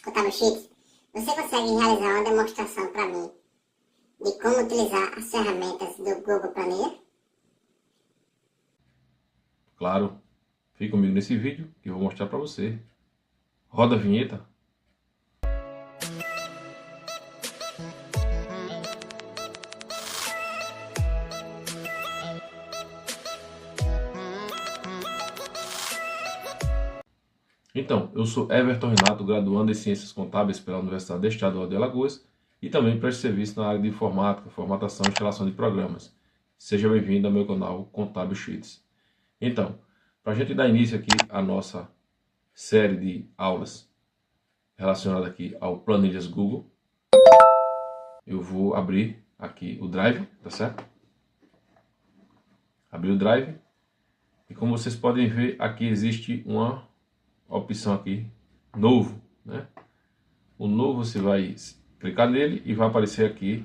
Contábil X, você consegue realizar uma demonstração para mim de como utilizar as ferramentas do Google Planilha? Claro, fique comigo nesse vídeo que eu vou mostrar para você. Roda a vinheta. Então, eu sou Everton Renato, graduando em Ciências Contábeis pela Universidade Estadual de Alagoas e também presto serviço na área de informática, formatação e instalação de programas. Seja bem-vindo ao meu canal Contábil Sheets. Então, para a gente dar início aqui à nossa série de aulas relacionada aqui ao Planilhas Google, eu vou abrir aqui o Drive, tá certo? Abrir o Drive e como vocês podem ver, aqui existe uma opção aqui, novo, né? O novo você vai clicar nele e vai aparecer aqui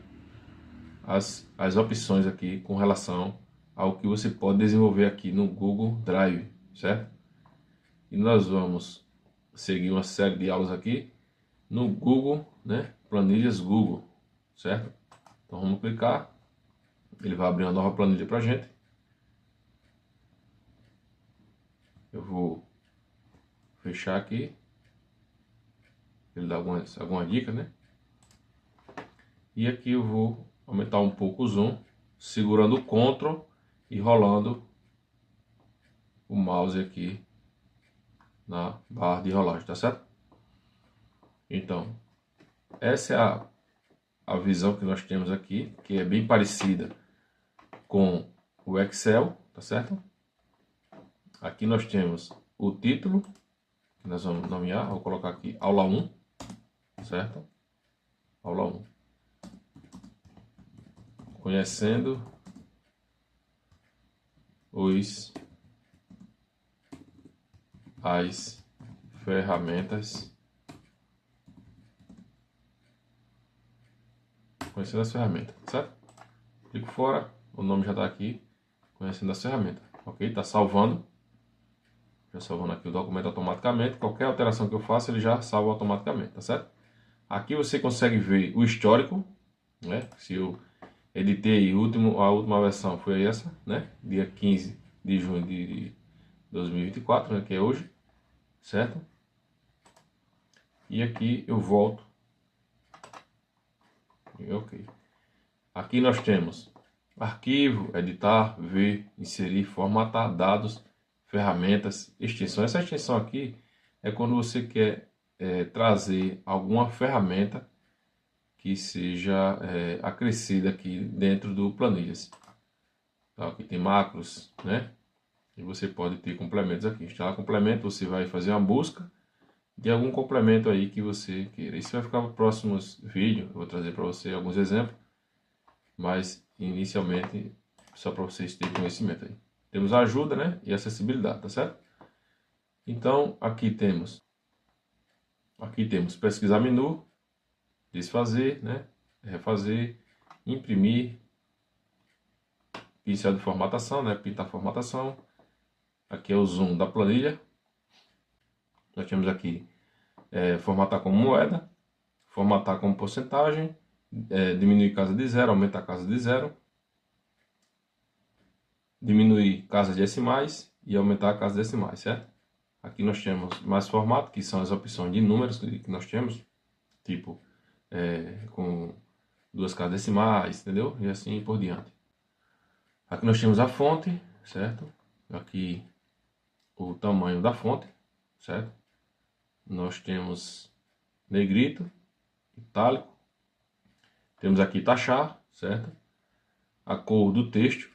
as opções aqui com relação ao que você pode desenvolver aqui no Google Drive, certo? E nós vamos seguir uma série de aulas aqui no Google, né? Planilhas Google, certo? Então vamos clicar, ele vai abrir uma nova planilha para a gente. Eu vou fechar aqui, ele dá alguma dica, né? E aqui eu vou aumentar um pouco o zoom, segurando o Ctrl e rolando o mouse aqui na barra de rolagem, tá certo? Então, essa é a visão que nós temos aqui, que é bem parecida com o Excel, tá certo? Aqui nós temos o título, que nós vamos nomear, vou colocar aqui aula 1, certo? Aula 1. Conhecendo as ferramentas. Conhecendo as ferramentas, certo? Clico fora, o nome já está aqui, conhecendo as ferramentas, ok? Está salvando. Já salvando aqui o documento automaticamente. Qualquer alteração que eu faça, ele já salva automaticamente, tá certo? Aqui você consegue ver o histórico, né? Se eu editei, a última versão foi essa, né? Dia 15 de junho de 2024, né? Que é hoje, certo? E aqui eu volto. Ok. Aqui nós temos arquivo, editar, ver, inserir, formatar, dados, ferramentas, extensão. Essa extensão aqui é quando você quer trazer alguma ferramenta que seja acrescida aqui dentro do Planilhas. Então, aqui tem macros, né? E você pode ter complementos aqui. Instalar complemento, você vai fazer uma busca de algum complemento aí que você queira. Isso vai ficar para próximos vídeos. Eu vou trazer para você alguns exemplos. Mas inicialmente, só para vocês terem conhecimento aí. Temos a ajuda, né? E acessibilidade, tá certo? Então, aqui temos pesquisar menu, desfazer, né? Refazer, imprimir, pincel de formatação, né? Pintar a formatação. Aqui é o zoom da planilha. Nós temos aqui formatar como moeda, formatar como porcentagem, diminuir casa de zero, aumentar casa de zero, diminuir casas decimais e aumentar a casa decimais, certo? Aqui nós temos mais formato, que são as opções de números que nós temos, tipo com duas casas decimais, entendeu? E assim por diante. Aqui nós temos a fonte, certo? Aqui o tamanho da fonte, certo? Nós temos negrito, itálico, temos aqui taxar, certo? A cor do texto,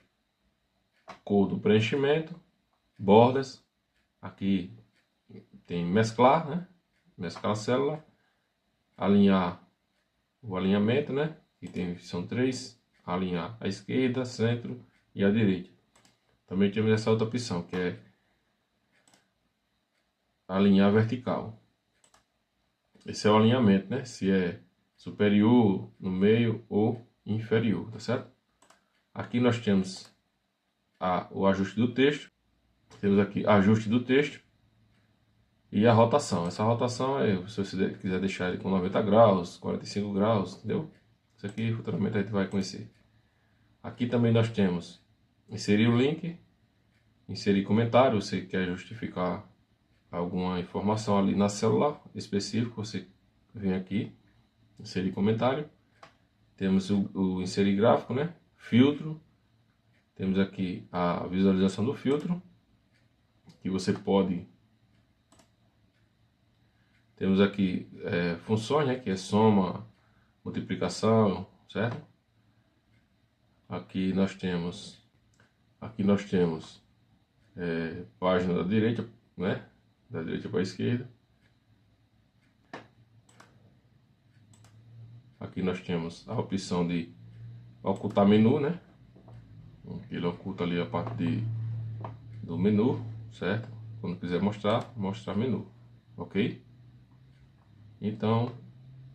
a cor do preenchimento, bordas, aqui tem mesclar, né? Mesclar a célula, alinhar o alinhamento, né? Que são três, alinhar a esquerda, centro e a direita. Também temos essa outra opção, que é alinhar vertical. Esse é o alinhamento, né? Se é superior, no meio ou inferior, tá certo? Aqui nós temos o ajuste do texto. Temos aqui ajuste do texto. E a rotação, essa rotação é, se você quiser deixar ele com 90 graus, 45 graus, entendeu? Isso aqui futuramente a gente vai conhecer. Aqui também nós temos inserir o link, inserir comentário, você quer justificar alguma informação ali na célula específica, você vem aqui, inserir comentário. Temos o inserir gráfico, né? Filtro. Temos aqui a visualização do filtro, que você pode... Temos aqui funções, né? Que é soma, multiplicação, certo? Aqui nós temos página da direita, né? Da direita para a esquerda. Aqui nós temos a opção de ocultar menu, né? Ele oculta ali a parte do menu, certo? Quando quiser mostrar menu, ok? Então,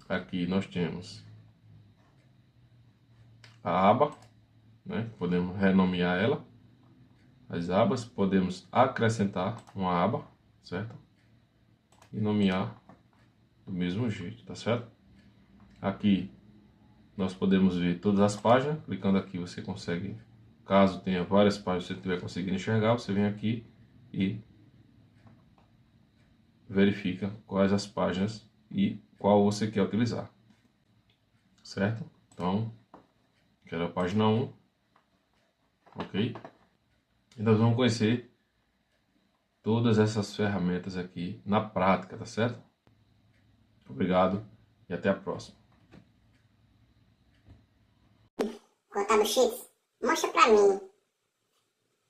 aqui nós temos a aba, né? Podemos renomear ela, as abas, podemos acrescentar uma aba, certo? E nomear do mesmo jeito, tá certo? Aqui nós podemos ver todas as páginas, clicando aqui você consegue, caso tenha várias páginas que você estiver conseguindo enxergar, você vem aqui e verifica quais as páginas e qual você quer utilizar, certo? Então, quero a página 1, ok? E nós vamos conhecer todas essas ferramentas aqui na prática, tá certo? Obrigado e até a próxima. Contábil Sheets, mostra pra mim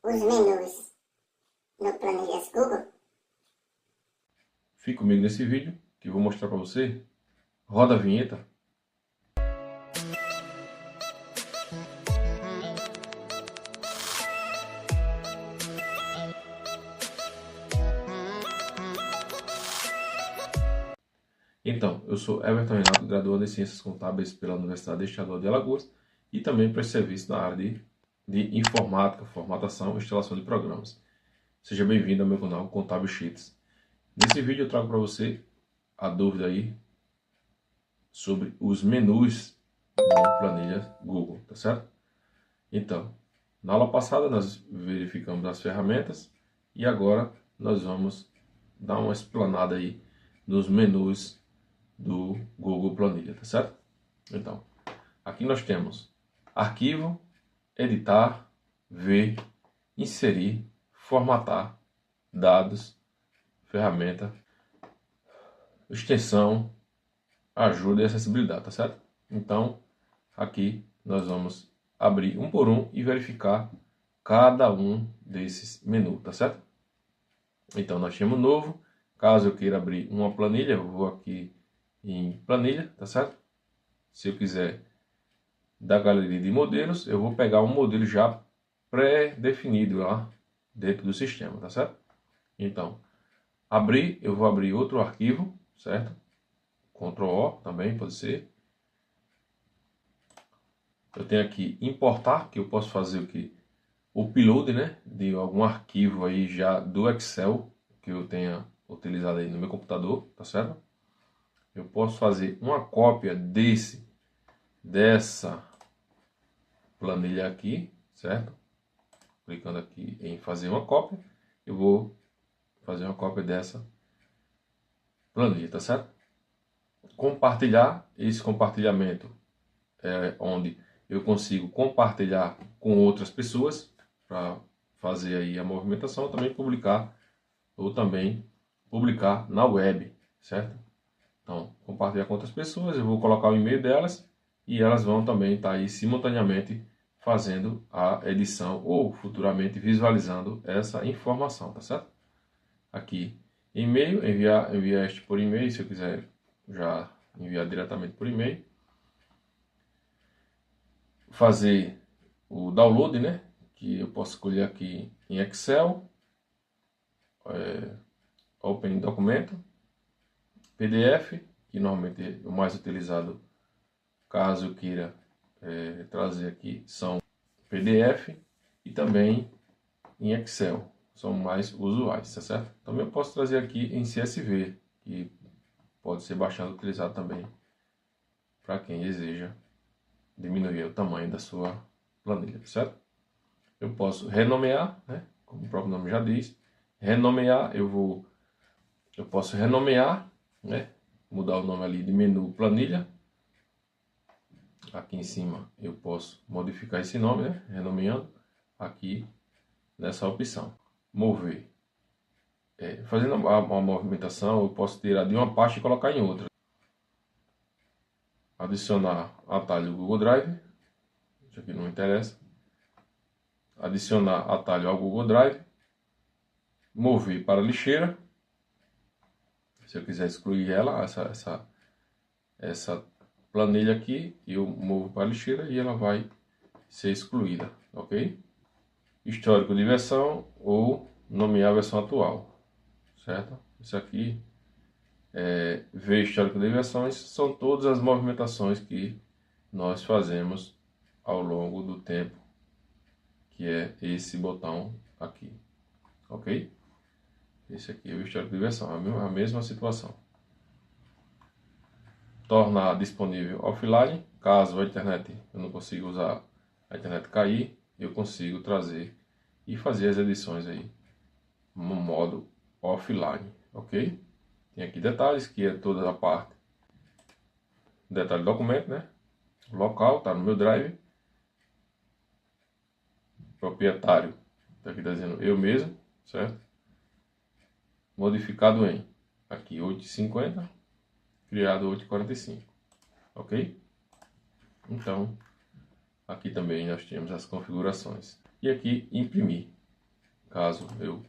os menus no Planilhas Google. Fique comigo nesse vídeo que eu vou mostrar para você. Roda a vinheta. Então, eu sou Everton Renato, graduando em Ciências Contábeis pela Universidade Estadual de Alagoas e também presto serviço na área de informática, formatação e instalação de programas. Seja bem-vindo ao meu canal Contábil Sheets. Nesse vídeo eu trago para você a dúvida aí sobre os menus no planilha Google, tá certo? Então, na aula passada nós verificamos as ferramentas e agora nós vamos dar uma explanada aí nos menus do Google Planilha, tá certo? Então, aqui nós temos arquivo, editar, ver, inserir, formatar, dados, ferramenta, extensão, ajuda e acessibilidade, tá certo? Então, aqui nós vamos abrir um por um e verificar cada um desses menus, tá certo? Então, nós temos novo. Caso eu queira abrir uma planilha, eu vou aqui em planilha, tá certo? Se eu quiser da galeria de modelos, eu vou pegar um modelo já pré-definido lá dentro do sistema, tá certo? Então, abrir, eu vou abrir outro arquivo, certo? Ctrl O também pode ser. Eu tenho aqui importar, que eu posso fazer o que? O upload, né? De algum arquivo aí já do Excel que eu tenha utilizado aí no meu computador, tá certo? Eu posso fazer uma cópia dessa planilha aqui, certo? Clicando aqui em fazer uma cópia, eu vou fazer uma cópia dessa planilha, tá certo? Compartilhar, esse compartilhamento é onde eu consigo compartilhar com outras pessoas para fazer aí a movimentação, também publicar ou também publicar na web, certo? Então, compartilhar com outras pessoas, eu vou colocar o e-mail delas e elas vão também estar aí simultaneamente fazendo a edição ou futuramente visualizando essa informação, tá certo? Aqui, e-mail, enviar este por e-mail, se eu quiser já enviar diretamente por e-mail. Fazer o download, né? Que eu posso escolher aqui em Excel, Open Documento, PDF, que normalmente é o mais utilizado caso eu queira trazer aqui, são PDF e também em Excel, são mais usuais, tá certo? Também eu posso trazer aqui em CSV, que pode ser bastante utilizado também para quem deseja diminuir o tamanho da sua planilha, tá certo? Eu posso renomear, né? Como o próprio nome já diz, renomear, eu posso renomear, né? Mudar o nome ali de menu planilha. Aqui em cima eu posso modificar esse nome, né? Renomeando aqui nessa opção. Mover. Fazendo uma movimentação, eu posso tirar de uma pasta e colocar em outra. Adicionar atalho Google Drive. Isso aqui não me interessa. Adicionar atalho ao Google Drive. Mover para a lixeira. Se eu quiser excluir ela, essa planilha aqui, eu movo para a lixeira e ela vai ser excluída, ok? Histórico de versão ou nomear a versão atual, certo? Isso aqui ver histórico de versões são todas as movimentações que nós fazemos ao longo do tempo, que é esse botão aqui, ok? Esse aqui é o histórico de versão, a mesma situação. Tornar disponível offline, caso a internet eu não consiga usar, a internet cair, eu consigo trazer e fazer as edições aí no modo offline, ok? Tem aqui detalhes, que é toda a parte, detalhe do documento, né? Local, tá no meu drive. Proprietário, tá aqui tá dizendo eu mesmo, certo? Modificado em, aqui 8,50, criado 8,45, ok? Então, aqui também nós temos as configurações. E aqui, imprimir. Caso eu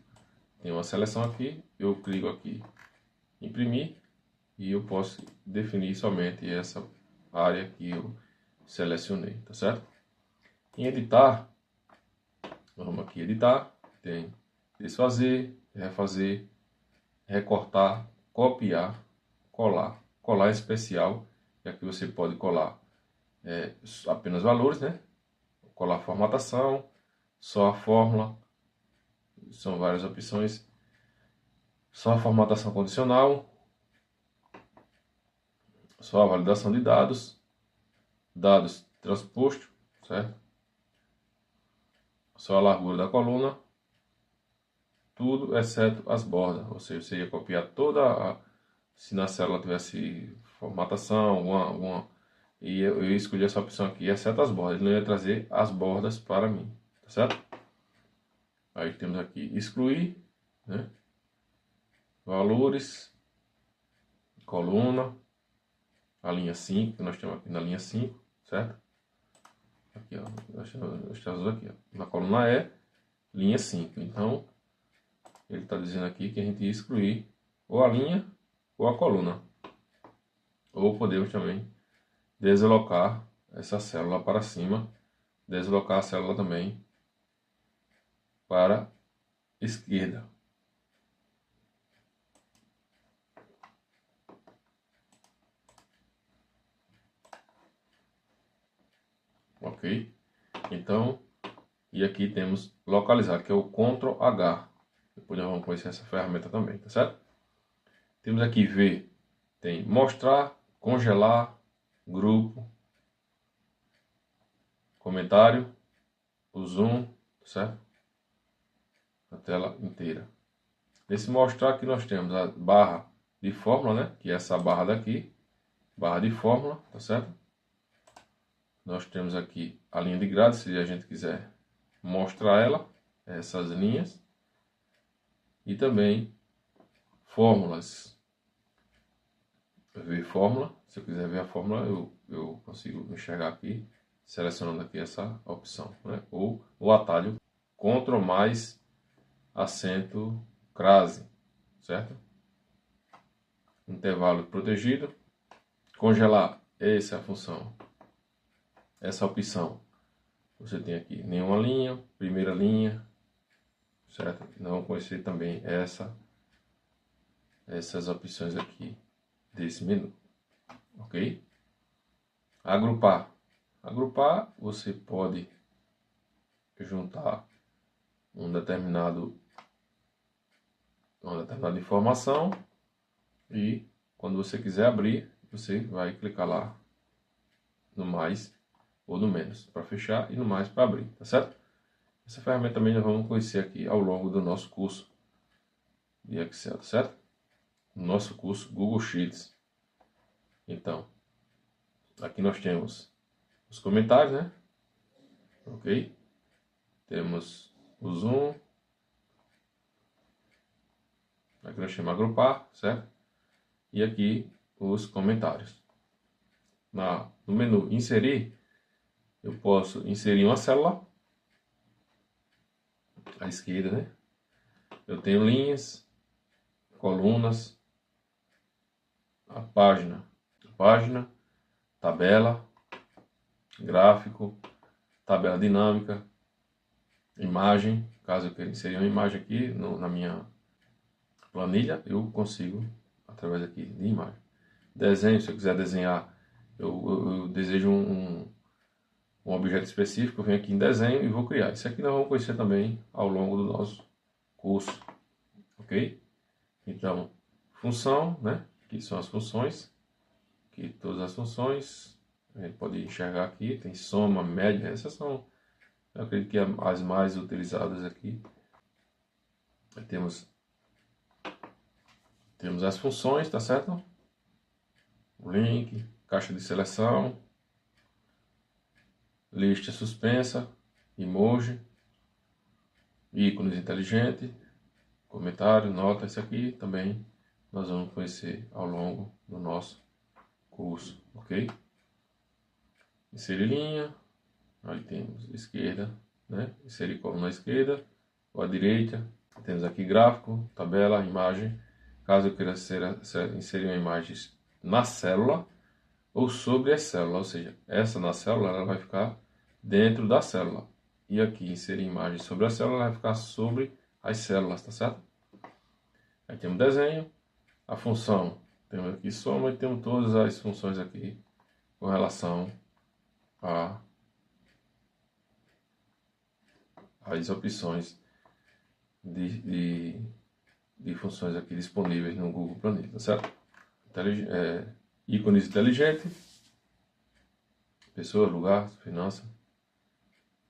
tenha uma seleção aqui, eu clico aqui, imprimir, e eu posso definir somente essa área que eu selecionei, tá certo? Em editar, vamos aqui editar, tem desfazer, refazer, recortar, copiar, colar. Colar em especial, e aqui você pode colar apenas valores, né? Colar formatação, só a fórmula, são várias opções. Só a formatação condicional, só a validação de dados, dados transposto, certo? Só a largura da coluna, tudo exceto as bordas, ou seja, você ia copiar se na célula tivesse formatação, e eu escolhi essa opção aqui, exceto as bordas, ele não ia trazer as bordas para mim, tá certo? Aí temos aqui excluir, né? Valores, coluna, a linha 5, que nós temos aqui na linha 5, certo? Aqui, ó, nós temos aqui, ó, na coluna E, linha 5, então ele está dizendo aqui que a gente ia excluir ou a linha ou a coluna, ou podemos também deslocar essa célula para cima, deslocar a célula também para a esquerda. Ok? Então, e aqui temos localizar, que é o Ctrl H. Depois nós vamos conhecer essa ferramenta também, tá certo? Temos aqui V, tem mostrar, congelar, grupo, comentário, o zoom, certo? A tela inteira. Nesse mostrar aqui nós temos a barra de fórmula, né? Que é essa barra daqui, barra de fórmula, tá certo? Nós temos aqui a linha de grade, se a gente quiser mostrar ela, essas linhas. E também fórmulas. Ver fórmula, se eu quiser ver a fórmula, eu consigo enxergar aqui, selecionando aqui essa opção, né? Ou o atalho Ctrl mais acento crase, certo? Intervalo protegido, congelar, essa é a função, essa opção. Você tem aqui nenhuma linha, primeira linha, certo? Não conhecer também essas opções aqui desse menu, ok? Agrupar. Agrupar, você pode juntar um determinado uma determinada informação e quando você quiser abrir, você vai clicar lá no mais ou no menos para fechar e no mais para abrir, tá certo? Essa ferramenta também nós vamos conhecer aqui ao longo do nosso curso de Excel, tá certo? No nosso curso Google Sheets. Então, aqui nós temos os comentários, né? Ok? Temos o zoom. Aqui nós chamamos agrupar, certo? E aqui os comentários. No menu inserir, eu posso inserir uma célula à esquerda, né? Eu tenho linhas, colunas, a página, tabela, gráfico, tabela dinâmica, imagem. Caso eu queira inserir uma imagem aqui na minha planilha, eu consigo através aqui de imagem. Desenho, se eu quiser desenhar, eu desejo um objeto específico, eu venho aqui em desenho e vou criar. Isso aqui nós vamos conhecer também ao longo do nosso curso, ok? Então, função, né? Que são as funções, que todas as funções, a gente pode enxergar aqui, tem soma, média, essas são, eu acredito que as mais utilizadas aqui. Aí temos as funções, tá certo? O link, caixa de seleção, lista suspensa, emoji, ícones inteligente, comentário, nota. Isso aqui também nós vamos conhecer ao longo do nosso curso, ok? Inserir linha, aí temos esquerda, né? Inserir coluna à esquerda ou à direita. Temos aqui gráfico, tabela, imagem. Caso eu queira inserir uma imagem na célula ou sobre a célula, ou seja, essa na célula ela vai ficar dentro da célula. E aqui inserir imagem sobre a célula, ela vai ficar sobre as células, tá certo? Aí temos desenho, a função, temos aqui soma e temos todas as funções aqui com relação às opções de funções aqui disponíveis no Google Planilha, tá certo? Ícones inteligentes, pessoa, lugar, finança,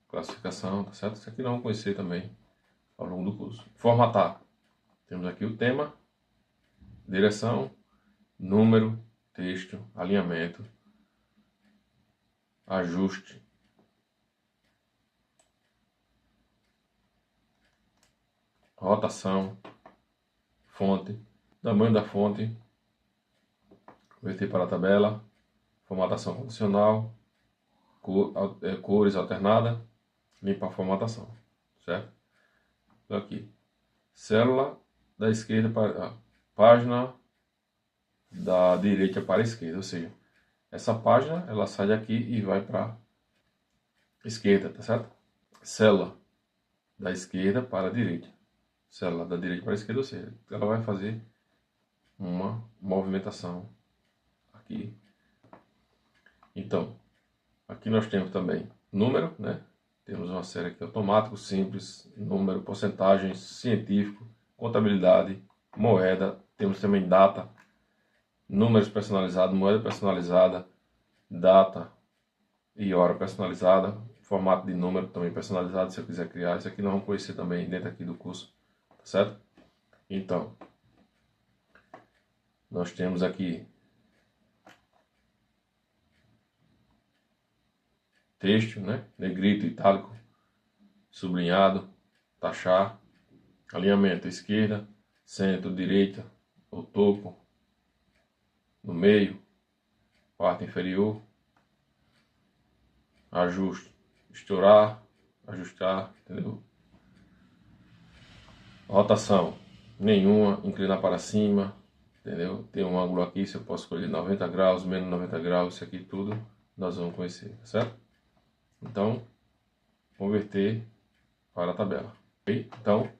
classificação, tá certo? Isso aqui nós vamos conhecer também ao longo do curso. Formatar. Temos aqui o tema, direção, número, texto, alinhamento, ajuste, rotação, fonte, tamanho da fonte, converter para a tabela, formatação condicional, cores alternada, limpar a formatação, certo? Então aqui, célula da esquerda para a página da direita para a esquerda, ou seja, essa página ela sai daqui e vai para a esquerda, tá certo? Célula da esquerda para a direita, célula da direita para a esquerda, ou seja, ela vai fazer uma movimentação aqui. Então, aqui nós temos também número, né? Temos uma série aqui automático, simples, número, porcentagem, científico, contabilidade, moeda, temos também data, números personalizados, moeda personalizada, data e hora personalizada, formato de número também personalizado, se eu quiser criar. Isso aqui nós vamos conhecer também dentro aqui do curso, tá certo? Então, nós temos aqui texto, né? Negrito, itálico, sublinhado, taxar, alinhamento esquerda, centro, direita, o topo, no meio, parte inferior, ajuste, estourar, ajustar, entendeu? Rotação, nenhuma, inclinar para cima, entendeu? Tem um ângulo aqui, se eu posso escolher 90 graus, menos 90 graus, isso aqui tudo nós vamos conhecer, tá certo? Então, converter para a tabela, ok? Então,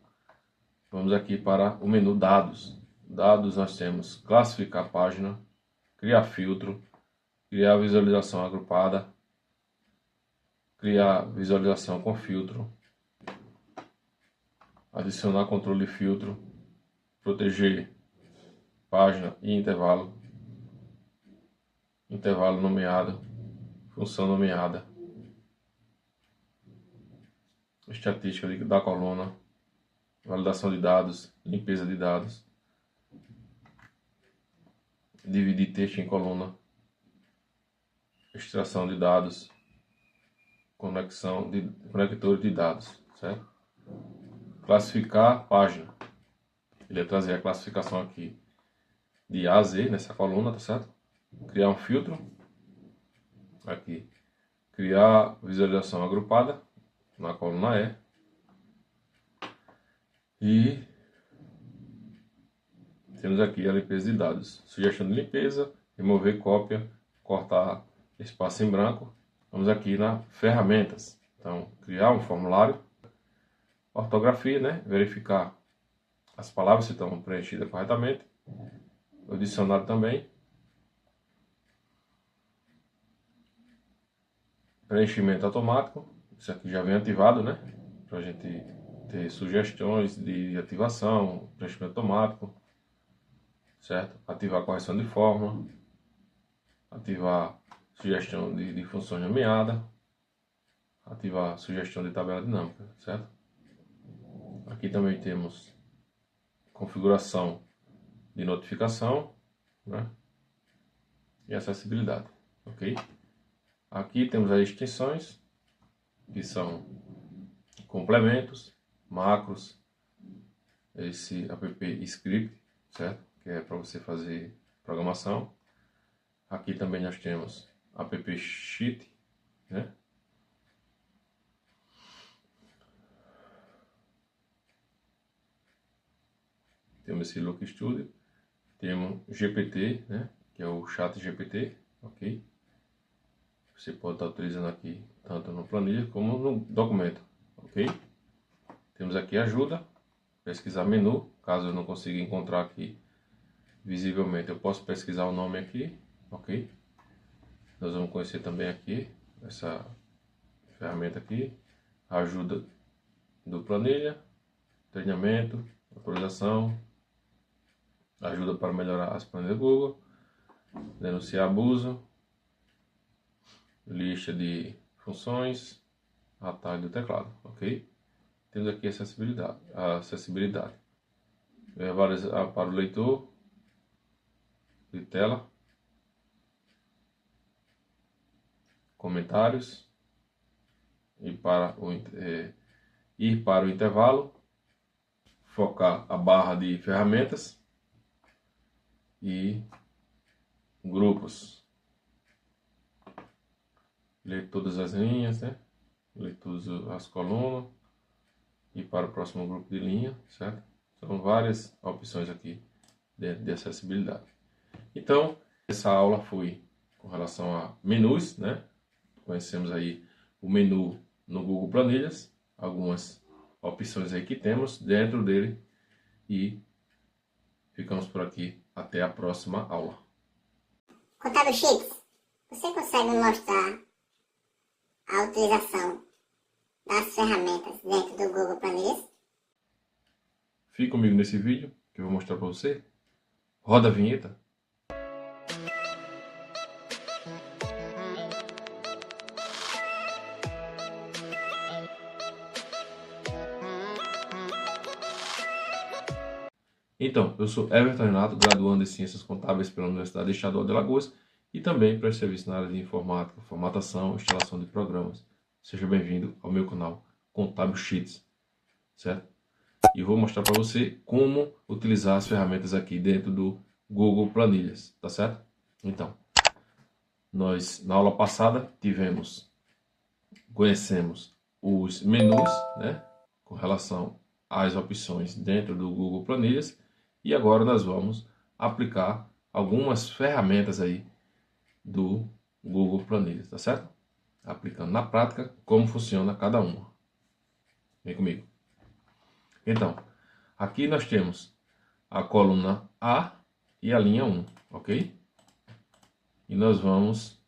vamos aqui para o menu dados. Dados nós temos classificar página, criar filtro, criar visualização agrupada, criar visualização com filtro, adicionar controle de filtro, proteger página e intervalo, intervalo nomeado, função nomeada, estatística da coluna, validação de dados, limpeza de dados, dividir texto em coluna, extração de dados, conexão de conectores de dados, certo? Classificar página. Ele vai trazer a classificação aqui de A a Z nessa coluna, tá certo? Criar um filtro aqui, criar visualização agrupada na coluna E temos aqui a limpeza de dados, sugestão de limpeza, remover cópia, cortar espaço em branco. Vamos aqui na ferramentas, então criar um formulário, ortografia, né? Verificar as palavras se estão preenchidas corretamente, o dicionário também, preenchimento automático, isso aqui já vem ativado, né? Para a gente ter sugestões de ativação, preenchimento automático, certo? Ativar correção de fórmula, ativar sugestão de função nomeada, ativar sugestão de tabela dinâmica, certo? Aqui também temos configuração de notificação, né? E acessibilidade, ok? Aqui temos as extensões, que são complementos, macros, esse app script, certo? Que é para você fazer programação. Aqui também nós temos app sheet, né? Temos esse Look Studio, temos GPT, né? Que é o Chat GPT, ok? Você pode estar utilizando aqui tanto no planilha como no documento, ok? Temos aqui ajuda, pesquisar menu, caso eu não consiga encontrar aqui visivelmente, eu posso pesquisar o nome aqui, ok? Nós vamos conhecer também aqui essa ferramenta aqui, ajuda do planilha, treinamento, atualização, ajuda para melhorar as planilhas do Google, denunciar abuso, lista de funções, atalho do teclado, ok? Temos aqui acessibilidade. Para o leitor de tela, comentários, ir para o intervalo, focar a barra de ferramentas e grupos. Ler todas as linhas, né? Ler todas as colunas e para o próximo grupo de linha, certo? São várias opções aqui dentro de acessibilidade. Então, essa aula foi com relação a menus, né? Conhecemos aí o menu no Google Planilhas, algumas opções aí que temos dentro dele e ficamos por aqui. Até a próxima aula. Contábil Sheets, você consegue me mostrar a utilização das ferramentas dentro do Google Planilhas? Fique comigo nesse vídeo que eu vou mostrar para você. Roda a vinheta. Então, eu sou Everton Renato, graduando em Ciências Contábeis pela Universidade Estadual de Alagoas e também presto serviço na área de informática, formatação e instalação de programas. Seja bem-vindo ao meu canal Contábil Sheets, certo? E vou mostrar para você como utilizar as ferramentas aqui dentro do Google Planilhas, tá certo? Então, nós na aula passada conhecemos os menus, né, com relação às opções dentro do Google Planilhas. E agora nós vamos aplicar algumas ferramentas aí do Google Planilhas, tá certo? Aplicando na prática como funciona cada uma. Vem comigo. Então, aqui nós temos a coluna A e a linha 1, ok? E nós vamos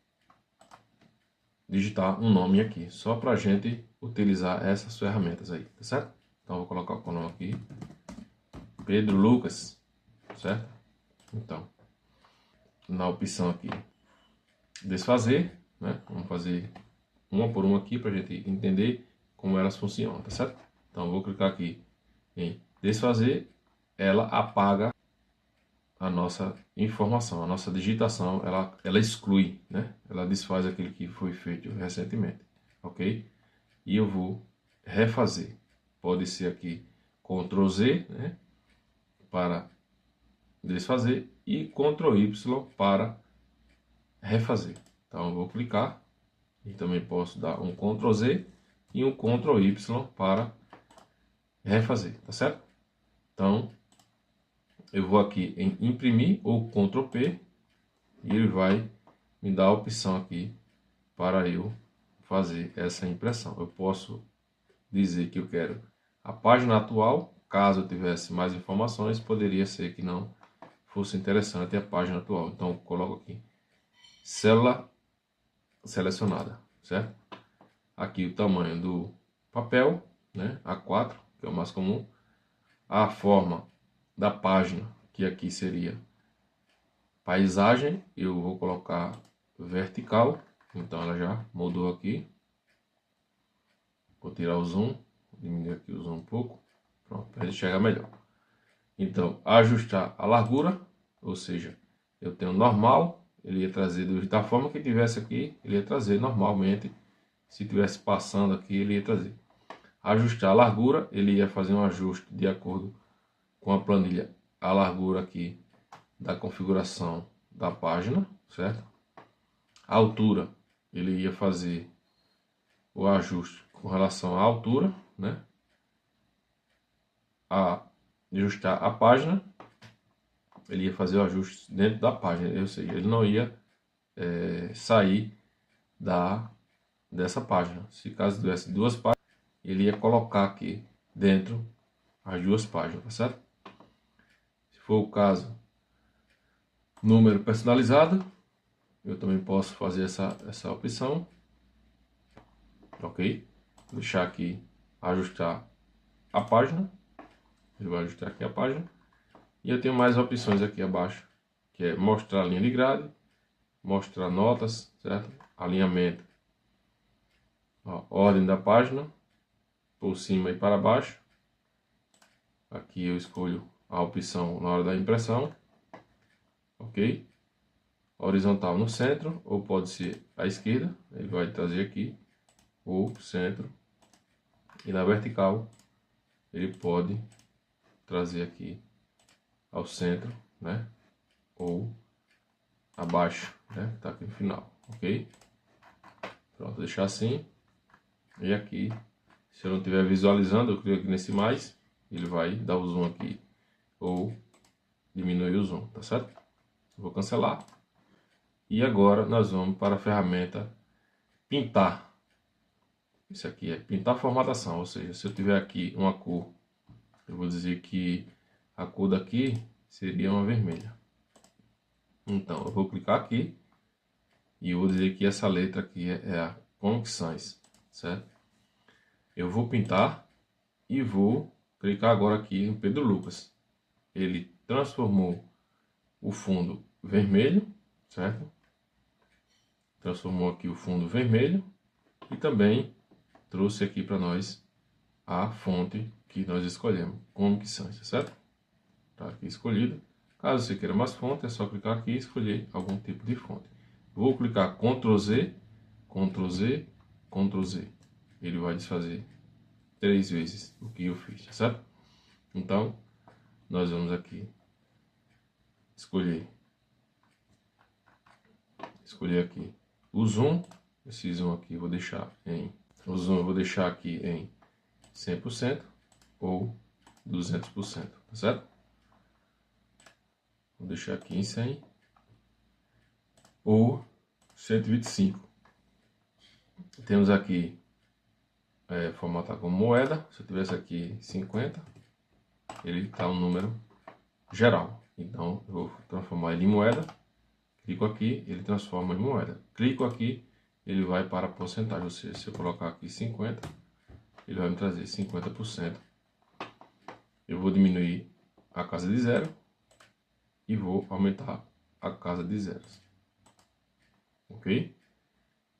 digitar um nome aqui, só para a gente utilizar essas ferramentas aí, tá certo? Então, eu vou colocar o coluna aqui. Pedro Lucas, certo? Então, na opção aqui, desfazer, né? Vamos fazer uma por uma aqui para a gente entender como elas funcionam, tá certo? Então, eu vou clicar aqui em desfazer, ela apaga a nossa informação, a nossa digitação, ela exclui, né? Ela desfaz aquilo que foi feito recentemente, ok? E eu vou refazer. Pode ser aqui Ctrl Z, né? Para desfazer e Ctrl Y para refazer. Então eu vou clicar e também posso dar um Ctrl Z e um Ctrl Y para refazer, tá certo? Então eu vou aqui em imprimir ou Ctrl P e ele vai me dar a opção aqui para eu fazer essa impressão. Eu posso dizer que eu quero a página atual, caso eu tivesse mais informações, poderia ser que não fosse interessante a página atual. Então eu coloco aqui célula selecionada, certo? Aqui o tamanho do papel, né? A4, que é o mais comum. A forma da página, que aqui seria paisagem, eu vou colocar vertical, então ela já mudou aqui. Vou tirar o zoom, diminuir aqui o zoom um pouco, pronto, para ele enxergar melhor. Então, ajustar a largura, ou seja, eu tenho normal, ele ia trazer da forma que tivesse aqui, ele ia trazer normalmente. Se tivesse passando aqui, ele ia trazer. Ajustar a largura, ele ia fazer um ajuste de acordo com a planilha, a largura aqui da configuração da página, certo? A altura, ele ia fazer o ajuste com relação à altura, né? A ajustar a página, ele ia fazer o ajuste dentro da página, ou seja, ele não ia sair dessa página. Se caso tivesse duas páginas, ele ia colocar aqui dentro as duas páginas, tá certo? Se for o caso, número personalizado, eu também posso fazer essa opção, ok? Vou deixar aqui ajustar a página, ele vai ajustar aqui a página, e eu tenho mais opções aqui abaixo, que é mostrar a linha de grade, mostrar notas, certo? Alinhamento, ó, ordem da página, por cima e para baixo. Aqui eu escolho a opção na hora da impressão, ok? Horizontal no centro, ou pode ser à esquerda, ele vai trazer aqui, ou centro, e na vertical ele pode trazer aqui ao centro, né? Ou abaixo, né? Tá aqui no final, ok? Pronto, vou deixar assim. E aqui, se eu não estiver visualizando, eu clico aqui nesse mais, ele vai dar o zoom aqui, ou diminuir o zoom, tá certo? Vou cancelar. E agora nós vamos para a ferramenta pintar. Isso aqui é pintar formatação, ou seja, se eu tiver aqui uma cor, eu vou dizer que a cor daqui seria uma vermelha. Então, eu vou clicar aqui e eu vou dizer que essa letra aqui é a Comic Sans, certo? Eu vou pintar e vou clicar agora aqui em Pedro Lucas. Ele transformou o fundo vermelho, certo? Transformou aqui o fundo vermelho e também trouxe aqui para nós a fonte que nós escolhemos, Comic Sans, certo? Está aqui escolhido. Caso você queira mais fonte, é só clicar aqui e escolher algum tipo de fonte. Vou clicar Ctrl Z, Ctrl Z, Ctrl Z. Ele vai desfazer 3 vezes o que eu fiz, certo? Então, nós vamos aqui escolher aqui o zoom. Esse zoom aqui eu vou deixar em o zoom eu vou deixar aqui em 100% ou 200%, tá certo? Vou deixar aqui em 100 ou 125. Temos aqui formatar como moeda. Se eu tivesse aqui 50, ele está um número geral. Então eu vou transformar ele em moeda. Clico aqui, ele transforma em moeda. Clico aqui, ele vai para a porcentagem. Ou seja, se eu colocar aqui 50, ele vai me trazer 50%. Eu vou diminuir a casa de zero e vou aumentar a casa de zeros. Ok?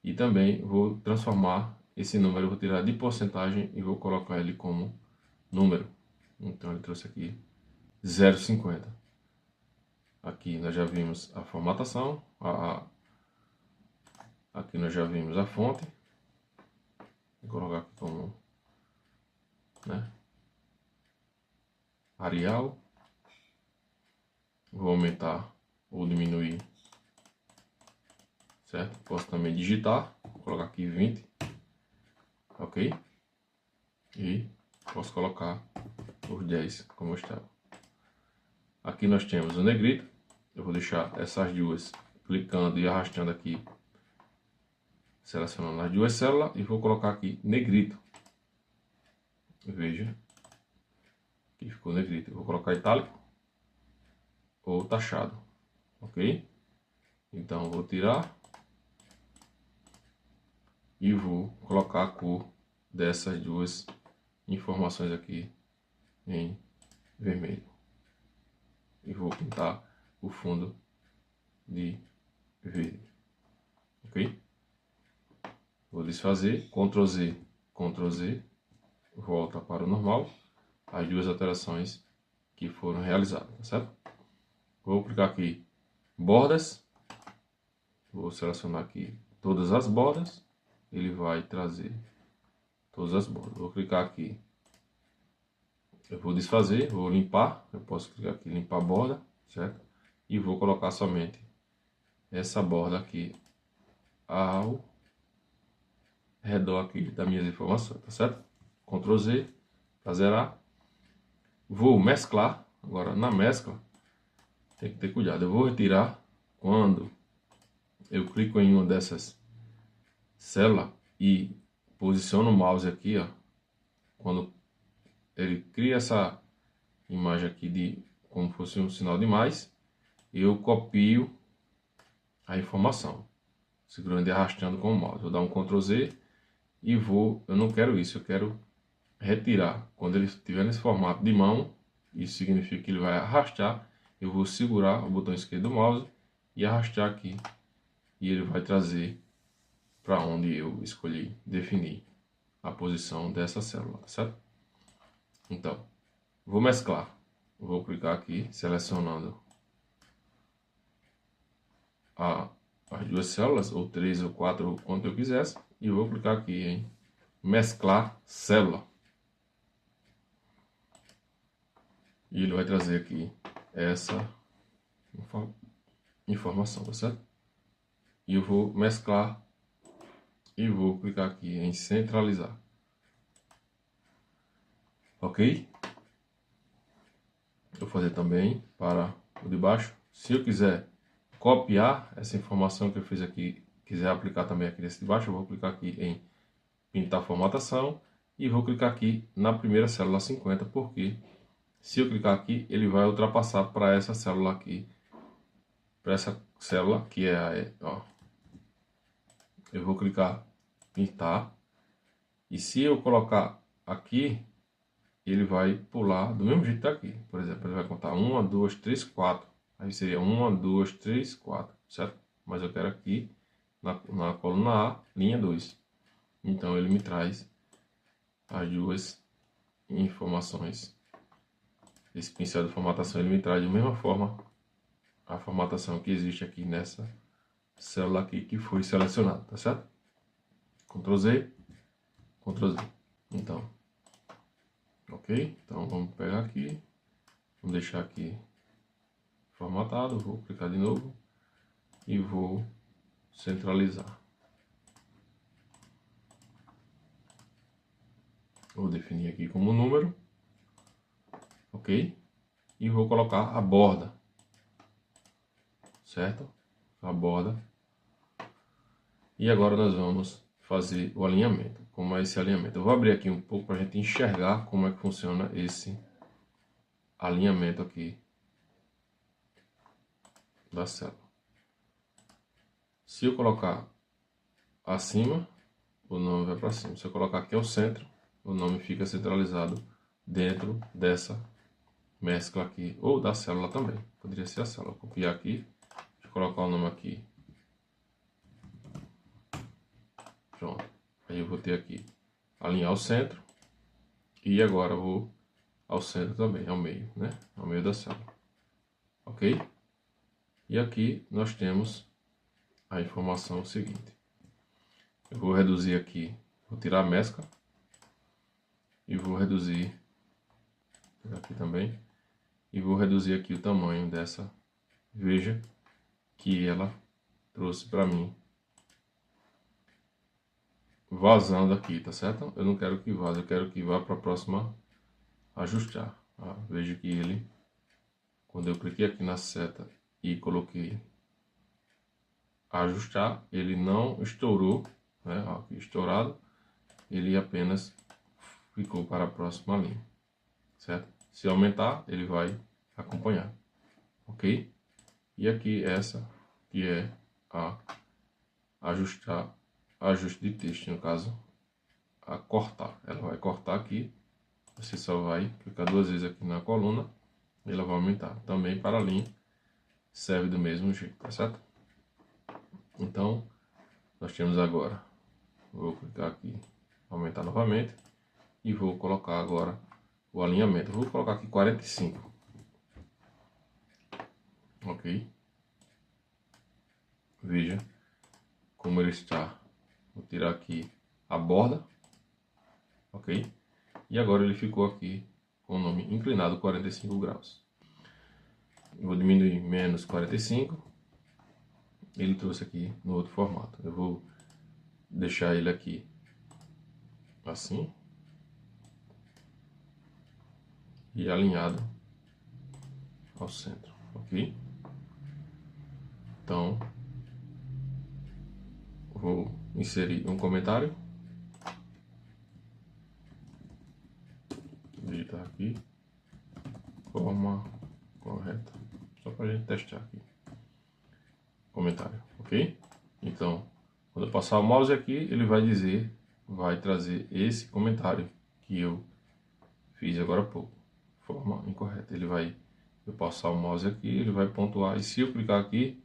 E também vou transformar esse número, vou tirar de porcentagem e vou colocar ele como número. Então ele trouxe aqui 0,50. Aqui nós já vimos a formatação, aqui nós já vimos a fonte. Vou colocar aqui como, né, Arial. Vou aumentar ou diminuir, certo? Posso também digitar, vou colocar aqui 20, ok? E posso colocar os 10 como estava. Aqui nós temos o negrito, eu vou deixar essas duas clicando e arrastando aqui, selecionando as duas células e vou colocar aqui negrito. Veja, aqui ficou negrito, eu vou colocar itálico ou taxado, ok? Então vou tirar e vou colocar a cor dessas duas informações aqui em vermelho e vou pintar o fundo de verde, ok? Vou desfazer, Ctrl Z, Ctrl Z, volta para o normal, as duas alterações que foram realizadas, tá certo? Vou clicar aqui, bordas, vou selecionar aqui todas as bordas, ele vai trazer todas as bordas. Vou clicar aqui, eu vou desfazer, vou limpar, eu posso clicar aqui, limpar a borda, certo? E vou colocar somente essa borda aqui ao redor aqui das minhas informações, tá certo? Ctrl Z para zerar. Vou mesclar, agora na mescla, tem que ter cuidado, eu vou retirar quando eu clico em uma dessas células e posiciono o mouse aqui, ó, quando ele cria essa imagem aqui de como fosse um sinal de mais, eu copio a informação, segurando e arrastando com o mouse. Vou dar um Ctrl Z e vou, eu não quero isso, eu quero retirar. Quando ele estiver nesse formato de mão, isso significa que ele vai arrastar, eu vou segurar o botão esquerdo do mouse e arrastar aqui, e ele vai trazer para onde eu escolhi definir a posição dessa célula, tá certo? Então, vou mesclar, vou clicar aqui, selecionando as duas células, ou 3 ou 4, ou quanto eu quisesse, e vou clicar aqui em mesclar célula. E ele vai trazer aqui essa informação, tá certo? E eu vou mesclar e vou clicar aqui em centralizar. Ok? Vou fazer também para o de baixo. Se eu quiser copiar essa informação que eu fiz aqui, quiser aplicar também aqui nesse de baixo, eu vou clicar aqui em pintar formatação e vou clicar aqui na primeira célula 50, porque se eu clicar aqui, ele vai ultrapassar para essa célula aqui, para essa célula que é a, ó, eu vou clicar pintar, e se eu colocar aqui, ele vai pular do mesmo jeito que tá aqui. Por exemplo, ele vai contar 1, 2, 3, 4. Aí seria 1, 2, 3, 4, certo? Mas eu quero aqui na coluna A, linha 2. Então ele me traz as duas informações. Esse pincel de formatação ele me traz da mesma forma a formatação que existe aqui nessa célula aqui que foi selecionada, tá certo? Ctrl Z, Ctrl Z. Então, ok? Então vamos pegar aqui, vamos deixar aqui formatado, vou clicar de novo e vou centralizar. Vou definir aqui como número, ok? E vou colocar a borda, certo? A borda. E agora nós vamos fazer o alinhamento. Como é esse alinhamento? Eu vou abrir aqui um pouco para a gente enxergar como é que funciona esse alinhamento aqui da célula. Se eu colocar acima, o nome vai para cima. Se eu colocar aqui ao centro, o nome fica centralizado dentro dessa mescla aqui, ou da célula também, poderia ser a célula. Vou copiar aqui, deixa eu colocar o nome aqui. Pronto. Aí eu vou ter aqui, alinhar ao centro, e agora eu vou ao centro também, ao meio, né? Ao meio da célula. Ok? E aqui nós temos a informação seguinte. Eu vou reduzir aqui, vou tirar a mescla, e vou reduzir aqui também, e vou reduzir aqui o tamanho dessa, veja que ela trouxe para mim vazando aqui, tá certo? Eu não quero que vaze, eu quero que vá para a próxima ajustar. Veja que ele, quando eu cliquei aqui na seta e coloquei ajustar, ele não estourou, né? Ó, aqui estourado, ele apenas ficou para a próxima linha, certo? Se aumentar, ele vai acompanhar, ok? E aqui essa que é a ajustar, ajuste de texto, no caso, a cortar. Ela vai cortar aqui, você só vai clicar 2 vezes aqui na coluna, e ela vai aumentar. Também para a linha, serve do mesmo jeito, tá certo? Então, nós temos agora, vou clicar aqui, aumentar novamente, e vou colocar agora o alinhamento. Vou colocar aqui 45. Ok? Veja como ele está. Vou tirar aqui a borda. Ok? E agora ele ficou aqui com o nome inclinado 45 graus. Vou diminuir menos 45. Ele trouxe aqui no outro formato. Eu vou deixar ele aqui assim. E alinhado ao centro. Ok? Então, vou inserir um comentário. Digitar aqui. Forma correta. Só para a gente testar aqui. Comentário, ok? Então, quando eu passar o mouse aqui, ele vai dizer, vai trazer esse comentário que eu fiz agora há pouco. Forma incorreta. Ele vai, eu passar o mouse aqui, ele vai pontuar. E se eu clicar aqui,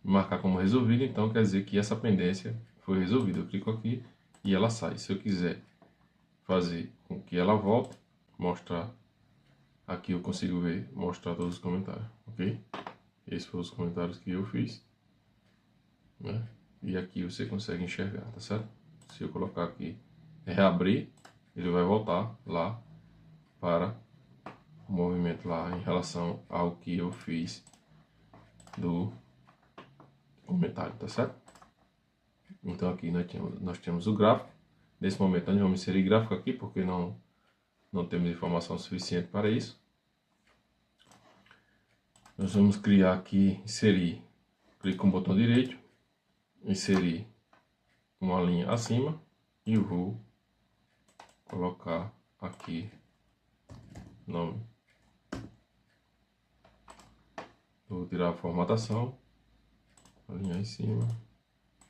marcar como resolvido, então quer dizer que essa pendência foi resolvida. Eu clico aqui e ela sai. Se eu quiser fazer com que ela volte, mostrar aqui, eu consigo ver, mostrar todos os comentários, ok? Esses foram os comentários que eu fiz, né? E aqui você consegue enxergar, tá certo? Se eu colocar aqui reabrir, ele vai voltar lá para o movimento lá em relação ao que eu fiz do comentário, tá certo? Então aqui nós temos o gráfico. Nesse momento nós vamos inserir gráfico aqui porque não temos informação suficiente para isso. Nós vamos criar aqui, inserir, clique com o botão direito, inserir uma linha acima e vou colocar aqui nome. Vou tirar a formatação, alinhar em cima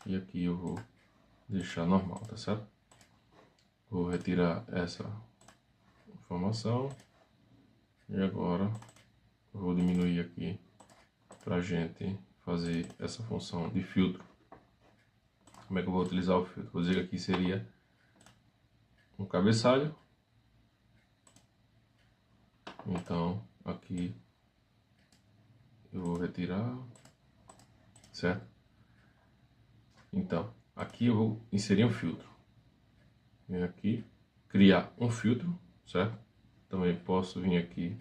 e aqui eu vou deixar normal, tá certo? Vou retirar essa informação e agora vou diminuir aqui para a gente fazer essa função de filtro. Como é que eu vou utilizar o filtro? Vou dizer que aqui seria um cabeçalho. Então aqui eu vou retirar, certo? Então aqui eu vou inserir um filtro. Venho aqui, criar um filtro, certo? Também posso vir aqui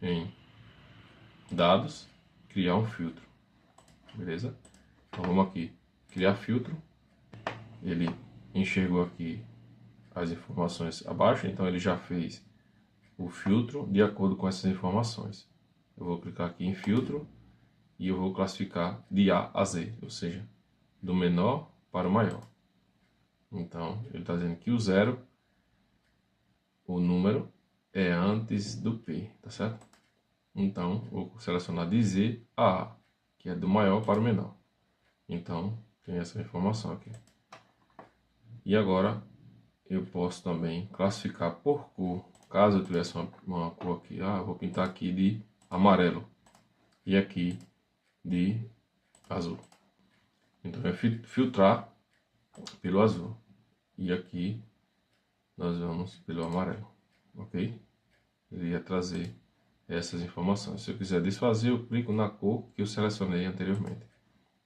em dados, criar um filtro, beleza? Então vamos aqui, criar filtro. Ele enxergou aqui as informações abaixo, então ele já fez o filtro de acordo com essas informações. Eu vou clicar aqui em filtro e eu vou classificar de A a Z, ou seja, do menor para o maior. Então ele está dizendo que o 0, o número, é antes do P, tá certo? Então vou selecionar de Z a A, que é do maior para o menor. Então tem essa informação aqui. E agora eu posso também classificar por cor. Caso eu tivesse uma cor aqui, eu vou pintar aqui de amarelo e aqui de azul. Então vai filtrar pelo azul e aqui nós vamos pelo amarelo, ok? Ele ia trazer essas informações. Se eu quiser desfazer, eu clico na cor que eu selecionei anteriormente.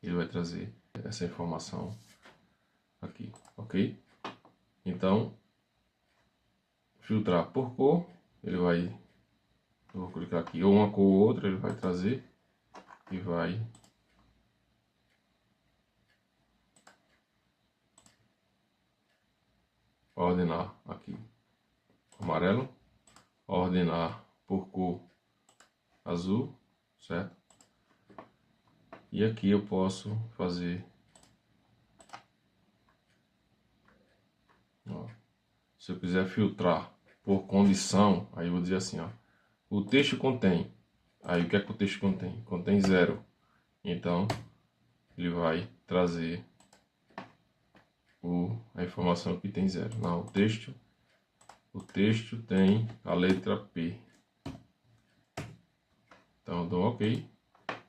Ele vai trazer essa informação aqui, ok? Então, filtrar por cor, ele vai, eu vou clicar aqui, ou uma cor ou outra, ele vai trazer e vai ordenar aqui amarelo, ordenar por cor azul, certo? E aqui eu posso fazer, ó, se eu quiser filtrar por condição, aí eu vou dizer assim, ó, o texto contém, aí o que é que o texto contém? Contém 0, então ele vai trazer a informação que tem 0. Não, o texto tem a letra P. Então eu dou um OK, ele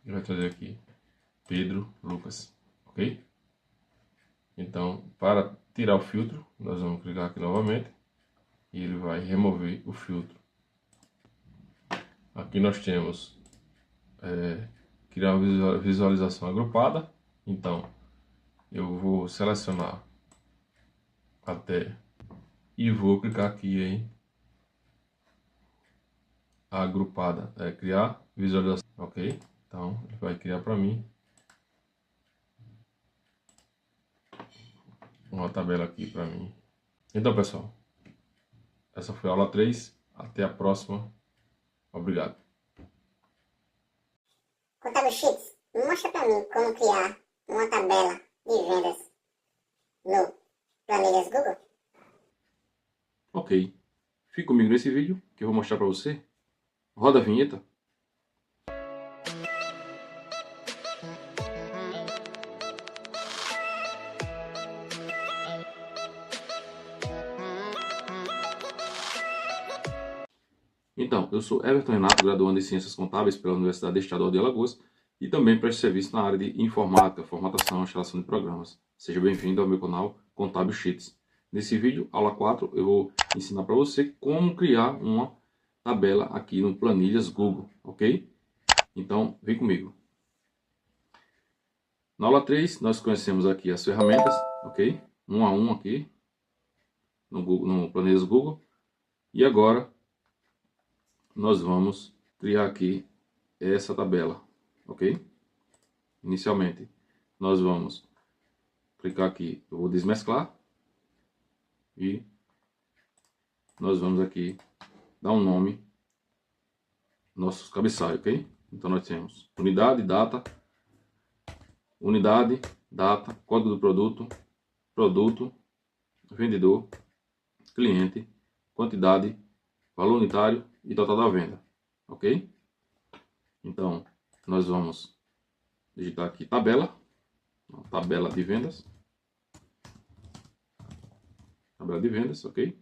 vai trazer aqui Pedro Lucas, ok? Então, para tirar o filtro, nós vamos clicar aqui novamente e ele vai remover o filtro. Aqui nós temos criar uma visualização agrupada. Então, eu vou selecionar até e vou clicar aqui em agrupada, criar visualização, ok? Então, ele vai criar para mim uma tabela aqui para mim. Então, pessoal, essa foi a aula 3. Até a próxima. Obrigado. Contador Sheets, mostra para mim como criar uma tabela de vendas no Planilhas Google. Ok. Fique comigo nesse vídeo que eu vou mostrar para você. Roda a vinheta. Então, eu sou Everton Renato, graduando em Ciências Contábeis pela Universidade Estadual de Alagoas e também presto serviço na área de informática, formatação e instalação de programas. Seja bem-vindo ao meu canal Contábil Sheets. Nesse vídeo, aula 4, eu vou ensinar para você como criar uma tabela aqui no Planilhas Google, ok? Então, vem comigo. Na aula 3, nós conhecemos aqui as ferramentas, ok? Um a um aqui no Planilhas Google. E agora nós vamos criar aqui essa tabela, ok? Inicialmente, nós vamos clicar aqui, eu vou desmesclar e nós vamos aqui dar um nome nossos cabeçalhos, ok? Então nós temos unidade, data, código do produto, vendedor, cliente, quantidade, valor unitário e total da venda, ok? Então, nós vamos digitar aqui tabela de vendas, ok?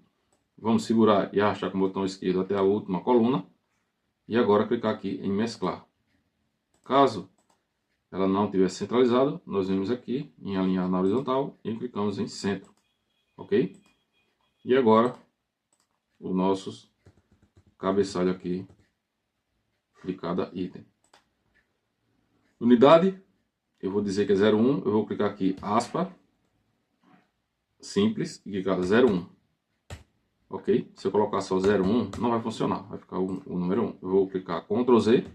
Vamos segurar e arrastar com o botão esquerdo até a última coluna e agora clicar aqui em mesclar. Caso ela não estiver centralizada, nós vemos aqui em alinhar na horizontal e clicamos em centro, ok? E agora os nossos cabeçalhos aqui de cada item. Unidade, eu vou dizer que é 01, eu vou clicar aqui aspa, simples e clicar 01, ok? Se eu colocar só 01, não vai funcionar, vai ficar o número 1. Eu vou clicar Ctrl Z,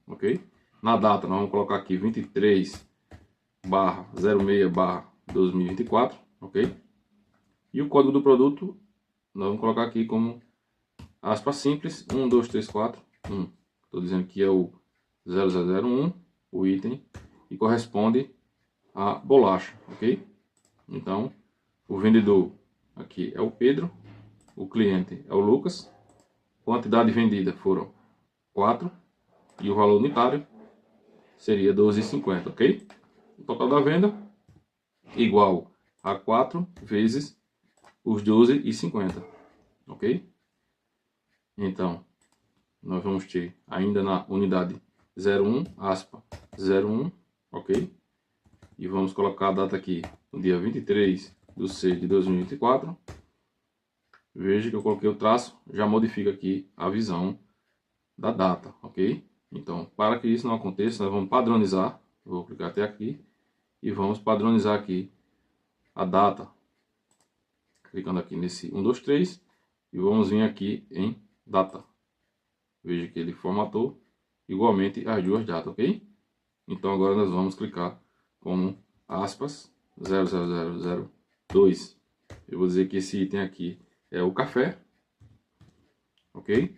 ok? Na data nós vamos colocar aqui 23/06/2024, ok? E o código do produto nós vamos colocar aqui como aspa simples 12341. Estou dizendo que é o 0001, o item, e corresponde à bolacha, ok? Então, o vendedor aqui é o Pedro, o cliente é o Lucas, quantidade vendida foram 4 e o valor unitário seria 12,50, ok? O total da venda igual a 4 vezes os 12,50, ok? Então, nós vamos ter ainda na unidade 01, aspa, 01, ok? E vamos colocar a data aqui, no dia 23/6/2024. Veja que eu coloquei o traço, já modifica aqui a visão da data, ok? Então, para que isso não aconteça, nós vamos padronizar. Eu vou clicar até aqui e vamos padronizar aqui a data. Clicando aqui nesse 1, 2, 3 e vamos vir aqui em data. Veja que ele formatou igualmente as duas datas, ok? Então agora nós vamos clicar como aspas 00002. Eu vou dizer que esse item aqui é o café, ok?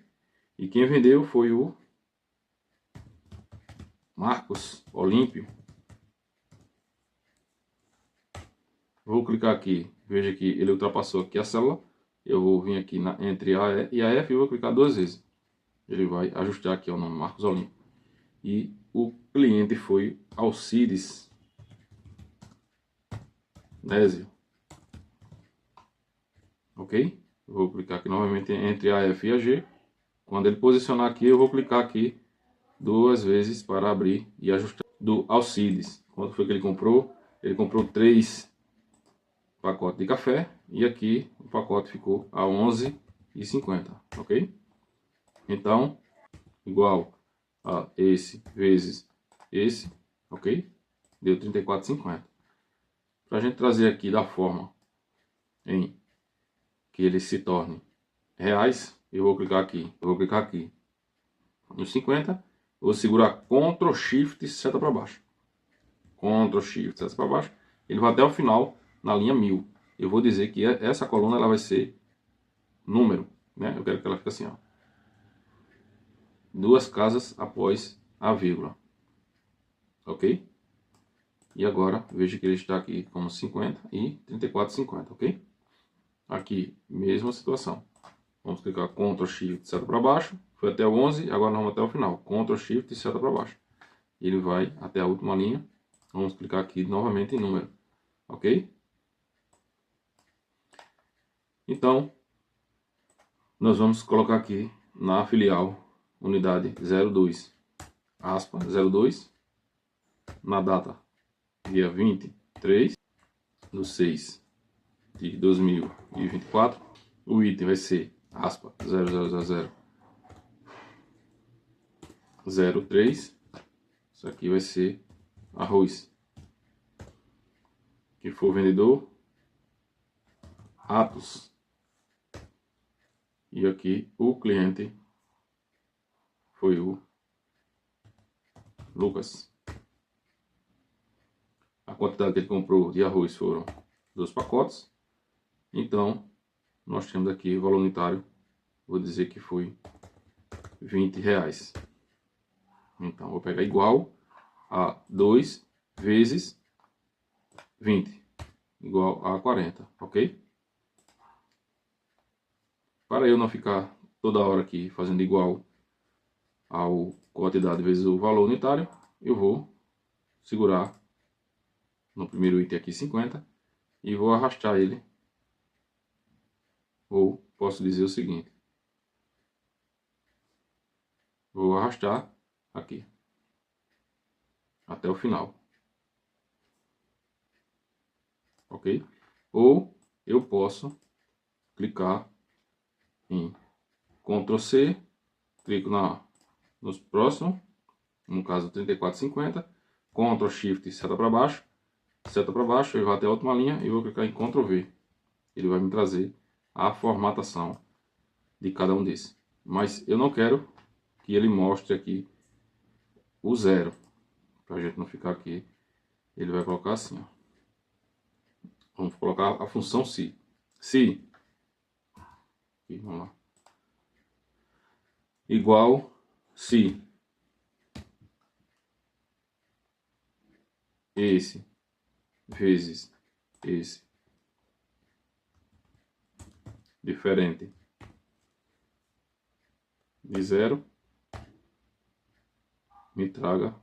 E quem vendeu foi o Marcos Olímpio. Vou clicar aqui, veja que ele ultrapassou aqui a célula. Eu vou vir aqui entre A e a F e vou clicar 2 vezes. Ele vai ajustar aqui o nome Marcos Olímpio. E o cliente foi Alcides Nésio. Ok? Eu vou clicar aqui novamente entre a F e a G. Quando ele posicionar aqui, eu vou clicar aqui 2 vezes para abrir e ajustar. Do Alcides, quanto foi que ele comprou? Ele comprou 3 pacotes de café e aqui o pacote ficou a 11,50, ok? Então, igual a esse vezes esse, ok? Deu 34,50. Para a gente trazer aqui da forma em que ele se torne reais, eu vou clicar aqui nos 50, vou segurar Ctrl Shift e seta para baixo. Ctrl Shift, seta para baixo, ele vai até o final na linha 1000. Eu vou dizer que essa coluna ela vai ser número, né? Eu quero que ela fique assim, ó. 2 casas após a vírgula. Ok? E agora, veja que ele está aqui como 50 e 34,50, ok? Aqui, mesma situação. Vamos clicar Ctrl Shift, seta para baixo. Foi até o 11, agora nós vamos até o final. Ctrl Shift e seta para baixo. Ele vai até a última linha. Vamos clicar aqui novamente em número, ok? Então, nós vamos colocar aqui na filial unidade 02, aspa 02, na data dia 23/6/2024. O item vai ser aspa 000003. Isso aqui vai ser arroz. Quem for vendedor, Atos. E aqui o cliente foi o Lucas. A quantidade que ele comprou de arroz foram 2 pacotes. Então, nós temos aqui o valor unitário, vou dizer que foi R$20. Então, vou pegar igual a 2 vezes 20, igual a 40, ok? Para eu não ficar toda hora aqui fazendo igual ao quantidade vezes o valor unitário, eu vou segurar no primeiro item aqui 50 e vou arrastar ele. Ou posso dizer o seguinte: vou arrastar aqui até o final, ok? Ou eu posso clicar em Ctrl C, clico nos próximos, no caso 34,50, Ctrl Shift seta para baixo, eu vou até a última linha e vou clicar em Ctrl V. Ele vai me trazer a formatação de cada um desses. Mas eu não quero que ele mostre aqui o 0, para a gente não ficar aqui. Ele vai colocar assim, ó. Vamos colocar a função se. Aqui, vamos lá. Igual se esse vezes esse diferente de 0 me traga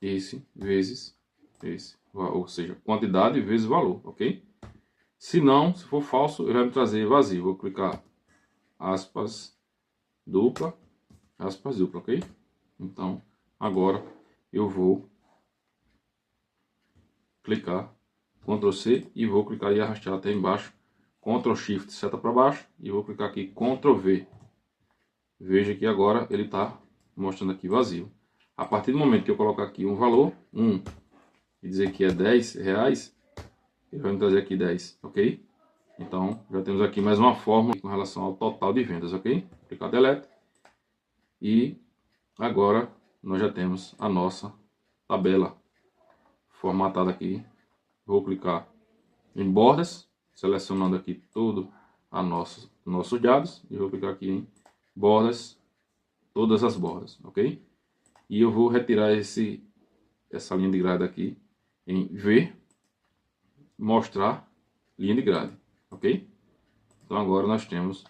esse vezes esse, ou seja, quantidade vezes valor, ok? Se não, se for falso, ele vai me trazer vazio. Vou clicar aspas, dupla, ok? Então, agora eu vou clicar Ctrl C e vou clicar e arrastar até embaixo, Ctrl Shift, seta para baixo, e vou clicar aqui Ctrl V. Veja que agora ele está mostrando aqui vazio. A partir do momento que eu colocar aqui um valor, e dizer que é R$10, ele vai me trazer aqui 10, ok? Então, já temos aqui mais uma fórmula com relação ao total de vendas, ok? Clicar Delete. E agora nós já temos a nossa tabela formatada aqui. Vou clicar em bordas, selecionando aqui tudo nossos dados. E vou clicar aqui em bordas, todas as bordas, ok? E eu vou retirar essa linha de grade aqui em V, mostrar linha de grade, ok? Então agora nós temos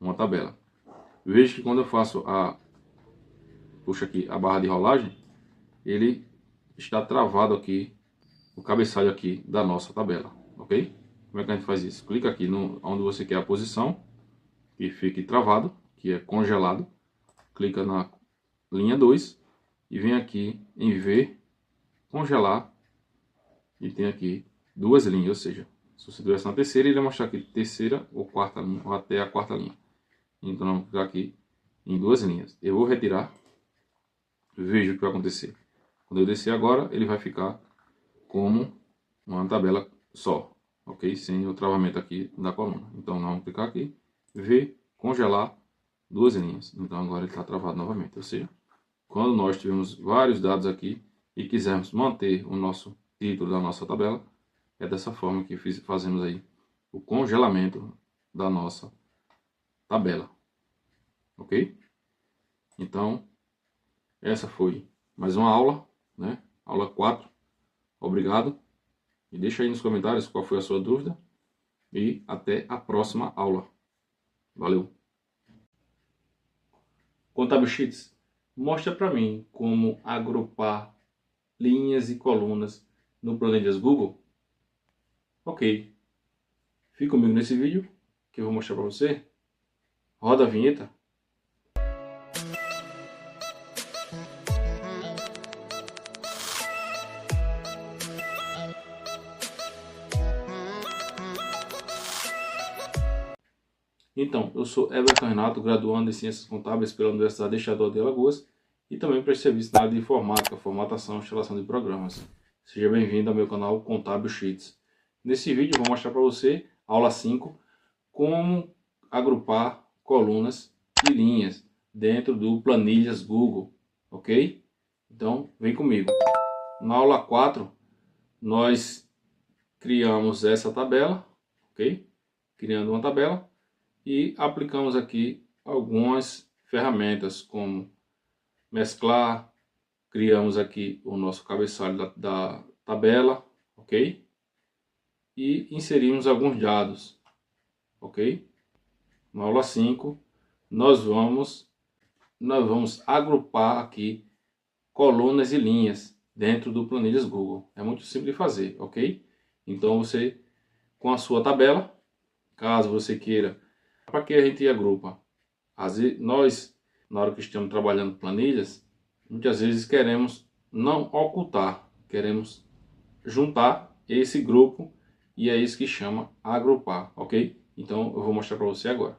uma tabela. Veja que quando eu faço puxo aqui a barra de rolagem, ele está travado aqui, o cabeçalho aqui da nossa tabela, ok? Como é que a gente faz isso? Clica aqui onde você quer a posição, que fique travado, que é congelado. Clica na linha 2 e vem aqui em V, congelar, e tem aqui duas linhas, ou seja, se você estivesse na terceira, ele vai mostrar aqui terceira ou quarta linha, ou até a quarta linha. Então vamos clicar aqui em duas linhas. Eu vou retirar, veja o que vai acontecer. Quando eu descer agora, ele vai ficar como uma tabela só, ok? Sem o travamento aqui da coluna. Então vamos clicar aqui, V, congelar, duas linhas. Então agora ele está travado novamente, ou seja, quando nós tivermos vários dados aqui e quisermos manter o nosso título da nossa tabela, é dessa forma que fazemos aí o congelamento da nossa tabela, ok? Então, essa foi mais uma aula, né? Aula 4. Obrigado. E deixa aí nos comentários qual foi a sua dúvida. E até a próxima aula. Valeu! Contábil Sheets, mostra para mim como agrupar linhas e colunas no Planilhas Google. Ok. Fique comigo nesse vídeo que eu vou mostrar para você. Roda a vinheta. Então, eu sou Everton Renato, graduando em Ciências Contábeis pela Universidade Estadual de Alagoas e também presto serviço na área de informática, formatação e instalação de programas. Seja bem-vindo ao meu canal Contábil Sheets. Nesse vídeo eu vou mostrar para você, aula 5, como agrupar colunas e linhas dentro do Planilhas Google, ok? Então, vem comigo. Na aula 4, nós criamos essa tabela, ok? Criando uma tabela. E aplicamos aqui algumas ferramentas como mesclar, criamos aqui o nosso cabeçalho da tabela, ok? E inserimos alguns dados, ok? Na aula 5, nós vamos agrupar aqui colunas e linhas dentro do Planilhas Google. É muito simples de fazer, ok? Então você, com a sua tabela, caso você queira. Para que a gente agrupa? Nós, na hora que estamos trabalhando planilhas, muitas vezes queremos não ocultar, queremos juntar esse grupo e é isso que chama agrupar, ok? Então eu vou mostrar para você agora.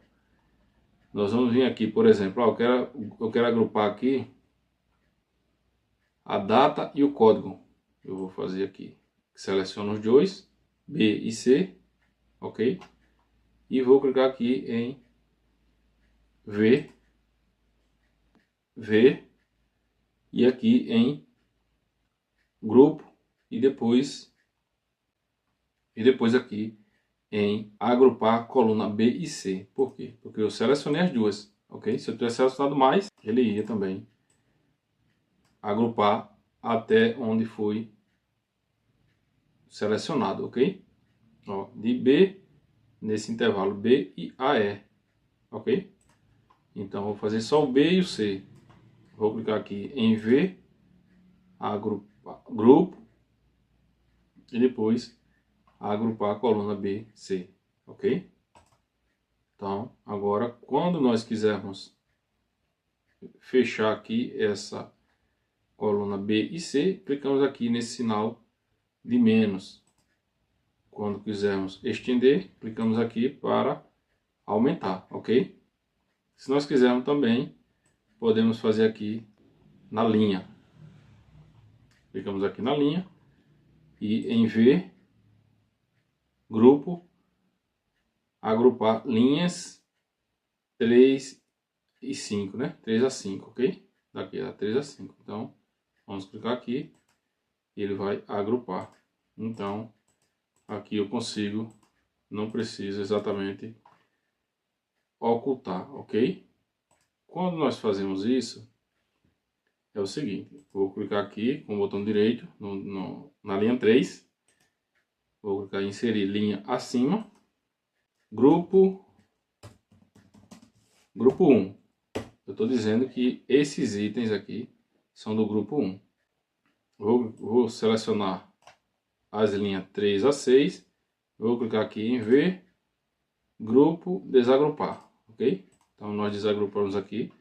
Nós vamos vir aqui, por exemplo, eu quero agrupar aqui a data e o código. Eu vou fazer aqui, seleciono os dois, B e C, ok? E vou clicar aqui em V e aqui em grupo e depois aqui em agrupar coluna B e C. Por quê? Porque eu selecionei as duas, ok? Se eu tivesse selecionado mais, ele ia também agrupar até onde foi selecionado, ok? Ó, de B, nesse intervalo B e AE, ok? Então vou fazer só o B e o C. Vou clicar aqui em V, grupo e depois agrupar a coluna B, C, ok? Então, agora, quando nós quisermos fechar aqui essa coluna B e C, clicamos aqui nesse sinal de menos. Quando quisermos estender, clicamos aqui para aumentar, ok? Se nós quisermos também, podemos fazer aqui na linha. Clicamos aqui na linha e em V, grupo, agrupar linhas 3 e 5, né? 3 a 5, ok? Daqui a 3 a 5. Então, vamos clicar aqui e ele vai agrupar. Então, aqui eu consigo, não preciso exatamente ocultar, ok? Quando nós fazemos isso, é o seguinte, vou clicar aqui com o botão direito na linha 3, vou clicar em inserir linha acima, grupo 1. Eu estou dizendo que esses itens aqui são do grupo 1. Vou selecionar as linhas 3 a 6, vou clicar aqui em V, grupo, desagrupar, ok? Então nós desagrupamos aqui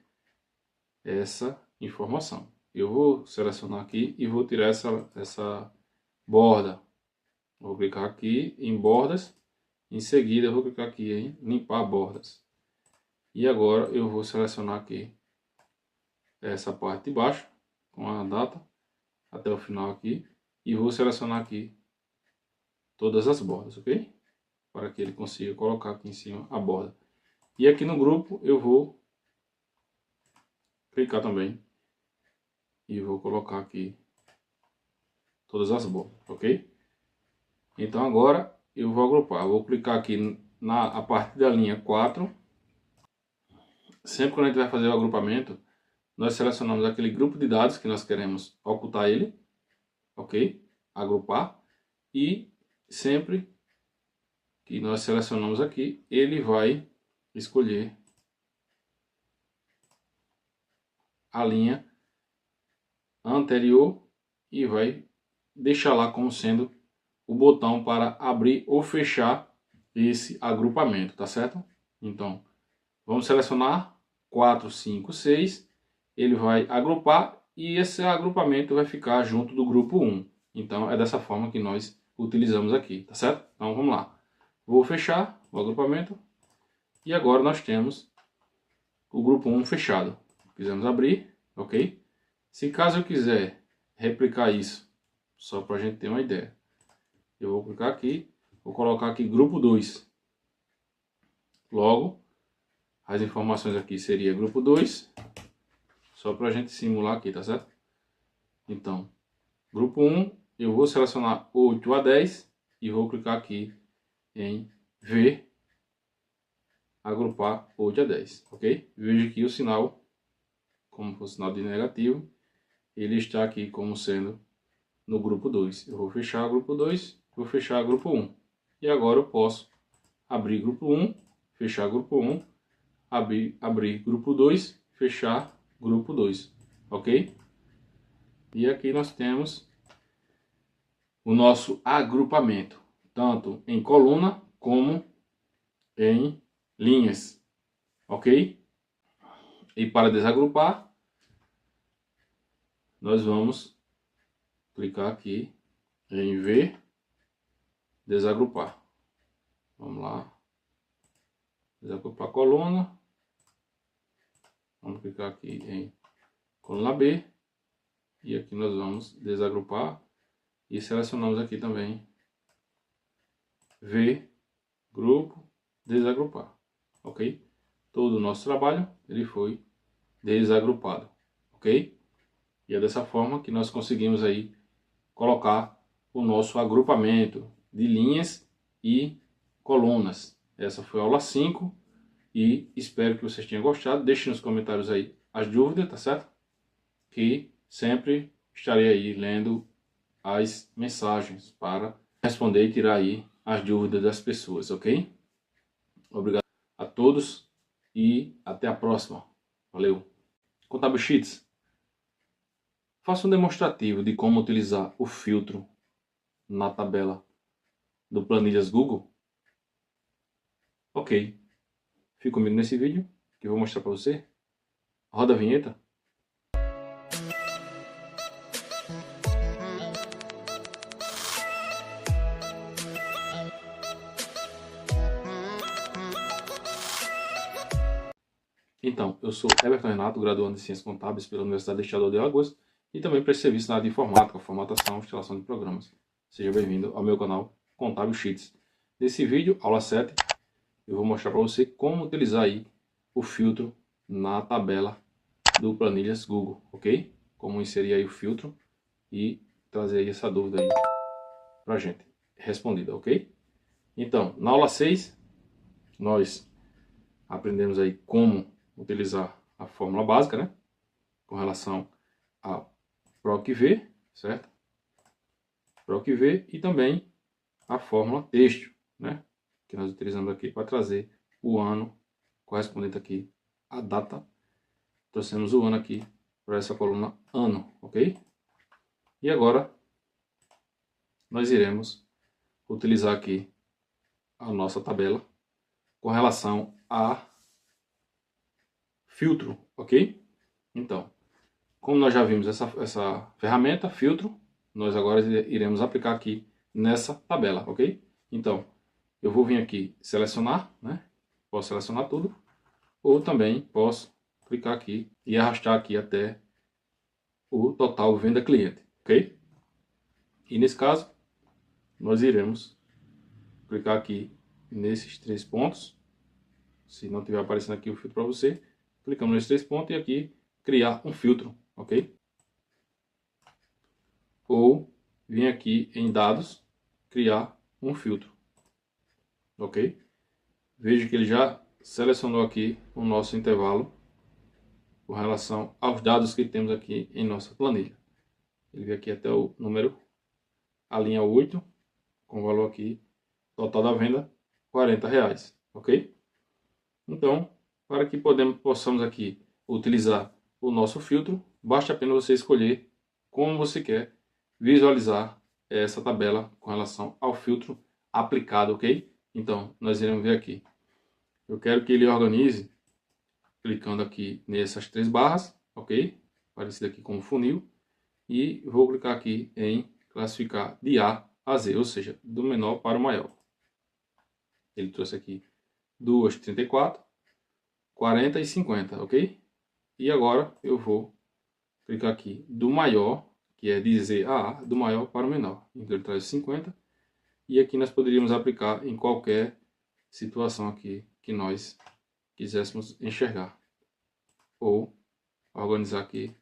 essa informação. Eu vou selecionar aqui e vou tirar essa borda. Vou clicar aqui em bordas, em seguida eu vou clicar aqui em limpar bordas. E agora eu vou selecionar aqui essa parte de baixo com a data até o final aqui e vou selecionar aqui todas as bordas, ok? Para que ele consiga colocar aqui em cima a borda. E aqui no grupo eu vou clicar também e vou colocar aqui todas as bordas, ok? Então agora eu vou agrupar, vou clicar aqui a partir da linha 4. Sempre quando a gente vai fazer o agrupamento, nós selecionamos aquele grupo de dados que nós queremos ocultar ele, ok? Agrupar. E sempre que nós selecionamos aqui, ele vai escolher a linha anterior e vai deixar lá como sendo o botão para abrir ou fechar esse agrupamento, tá certo? Então, vamos selecionar 4, 5, 6, ele vai agrupar e esse agrupamento vai ficar junto do grupo 1. Então, é dessa forma que nós utilizamos aqui, tá certo? Então, vamos lá. Vou fechar o agrupamento e agora nós temos o grupo 1 fechado. Quisemos abrir, ok? Se caso eu quiser replicar isso, só para a gente ter uma ideia, eu vou clicar aqui, vou colocar aqui grupo 2. Logo, as informações aqui seria grupo 2, só para a gente simular aqui, tá certo? Então, grupo 1, eu vou selecionar 8 a 10 e vou clicar aqui em V, agrupar 8 a 10, ok? Veja aqui o sinal, como for sinal de negativo, ele está aqui como sendo no grupo 2. Eu vou fechar o grupo 2, vou fechar o grupo 1. E agora eu posso abrir grupo 1, fechar grupo 1, abrir grupo 2, fechar grupo 2, ok? E aqui nós temos o nosso agrupamento, tanto em coluna como em linhas, ok? E para desagrupar, nós vamos clicar aqui em V, desagrupar. Vamos lá, desagrupar a coluna. Vamos clicar aqui em coluna B. E aqui nós vamos desagrupar. E selecionamos aqui também V, grupo, desagrupar. Ok? Todo o nosso trabalho, ele foi desagrupado. Ok? E é dessa forma que nós conseguimos aí colocar o nosso agrupamento de linhas e colunas. Essa foi a aula 5 e espero que vocês tenham gostado. Deixe nos comentários aí as dúvidas, tá certo? Que sempre estarei aí lendo as mensagens para responder e tirar aí as dúvidas das pessoas, ok? Obrigado a todos e até a próxima. Valeu! Contábil Sheets, faça um demonstrativo de como utilizar o filtro na tabela do Planilhas Google. Ok. Fique comigo nesse vídeo que eu vou mostrar para você. Roda a vinheta. Então, eu sou Everton Renato, graduando em Ciências Contábeis pela Universidade de Estado de Alagoas e também presto serviço na área de informática, formatação e instalação de programas. Seja bem-vindo ao meu canal Contábil Cheats. Nesse vídeo, aula 7, eu vou mostrar para você como utilizar aí o filtro na tabela do Planilhas Google, ok? Como inserir aí o filtro e trazer aí essa dúvida aí pra gente respondida, ok? Então, na aula 6, nós aprendemos aí como utilizar a fórmula básica, né? Com relação a PROC-V, certo? PROC-V e também a fórmula texto, né? Que nós utilizamos aqui para trazer o ano correspondente aqui à data. Trouxemos o ano aqui para essa coluna ano, ok? E agora nós iremos utilizar aqui a nossa tabela com relação a filtro, ok? Então, como nós já vimos essa ferramenta, filtro, nós agora iremos aplicar aqui nessa tabela, ok? Então, eu vou vir aqui selecionar, né? Posso selecionar tudo, ou também posso clicar aqui e arrastar aqui até o total venda cliente, ok? E nesse caso, nós iremos clicar aqui nesses 3 pontos. Se não estiver aparecendo aqui o filtro para você, clicamos nesses 3 pontos e aqui criar um filtro, ok? Ou vir aqui em dados, criar um filtro, ok? Veja que ele já selecionou aqui o nosso intervalo com relação aos dados que temos aqui em nossa planilha. Ele veio aqui até o número, a linha 8, com o valor aqui, total da venda, R$40, ok? Então, para que possamos aqui utilizar o nosso filtro, basta apenas você escolher como você quer visualizar essa tabela com relação ao filtro aplicado, ok? Então, nós iremos ver aqui. Eu quero que ele organize, clicando aqui nessas 3 barras, ok? Parecido aqui como funil. E vou clicar aqui em classificar de A a Z, ou seja, do menor para o maior. Ele trouxe aqui 2, 34, 40 e 50, ok? E agora eu vou clicar aqui do maior, que é de Z a A, do maior para o menor. Então ele traz 50. E aqui nós poderíamos aplicar em qualquer situação aqui que nós quiséssemos enxergar. Ou organizar aqui,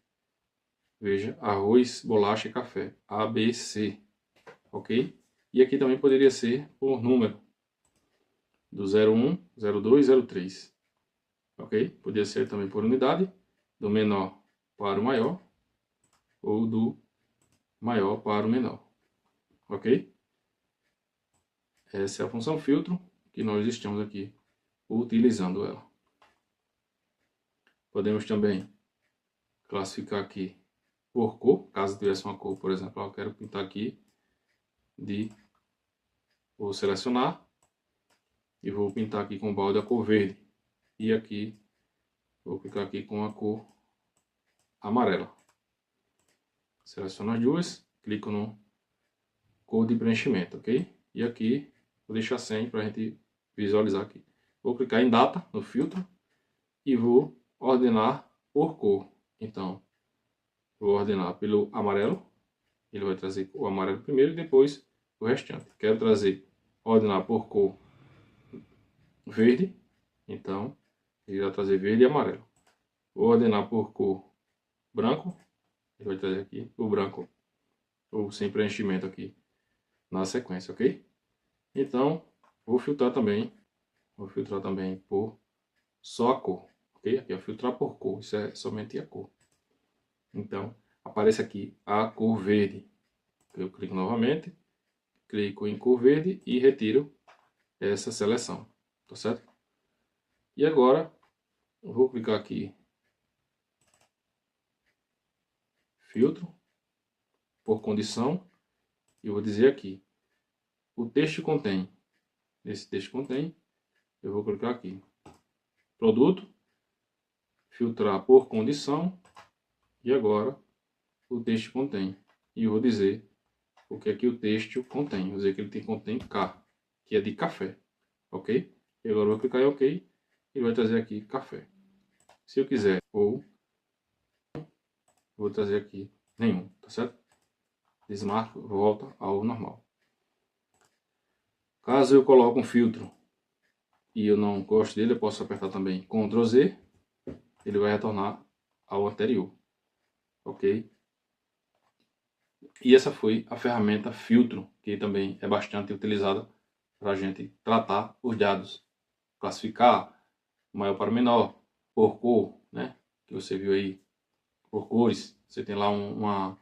veja, arroz, bolacha e café, A, B, C, ok? E aqui também poderia ser por número, do 01, 02, 03, ok? Poderia ser também por unidade, do menor para o maior, ou do maior para o menor, ok? Essa é a função filtro que nós estamos aqui utilizando ela. Podemos também classificar aqui por cor, caso tivesse uma cor, por exemplo, eu quero pintar aqui vou selecionar e vou pintar aqui com o balde a cor verde. E aqui, vou clicar aqui com a cor amarela. Seleciono as duas, clico no cor de preenchimento, ok? E aqui, vou deixar sem para a gente visualizar aqui. Vou clicar em data, no filtro, e vou ordenar por cor. Então, vou ordenar pelo amarelo, ele vai trazer o amarelo primeiro e depois o restante. Quero ordenar por cor verde, então ele vai trazer verde e amarelo. Vou ordenar por cor branco, ele vai trazer aqui o branco, ou sem preenchimento aqui na sequência, ok? Então, vou filtrar também por só a cor, ok? Aqui é filtrar por cor, isso é somente a cor. Então, aparece aqui a cor verde. Eu clico novamente, clico em cor verde e retiro essa seleção, tá certo? E agora, eu vou clicar aqui, filtro, por condição, e vou dizer aqui, o texto contém, esse texto contém, eu vou clicar aqui, produto, filtrar por condição, e agora o texto contém. E eu vou dizer o que é que o texto contém. Vou dizer que ele contém K, que é de café, ok? E agora eu vou clicar em OK, ele vai trazer aqui café. Se eu quiser, ou, vou trazer aqui nenhum, tá certo? Desmarco, volta ao normal. Caso eu coloque um filtro e eu não gosto dele, eu posso apertar também Ctrl Z, ele vai retornar ao anterior, ok? E essa foi a ferramenta filtro, que também é bastante utilizada para a gente tratar os dados, classificar maior para menor, por cor, né? Que você viu aí, por cores. Você tem lá uma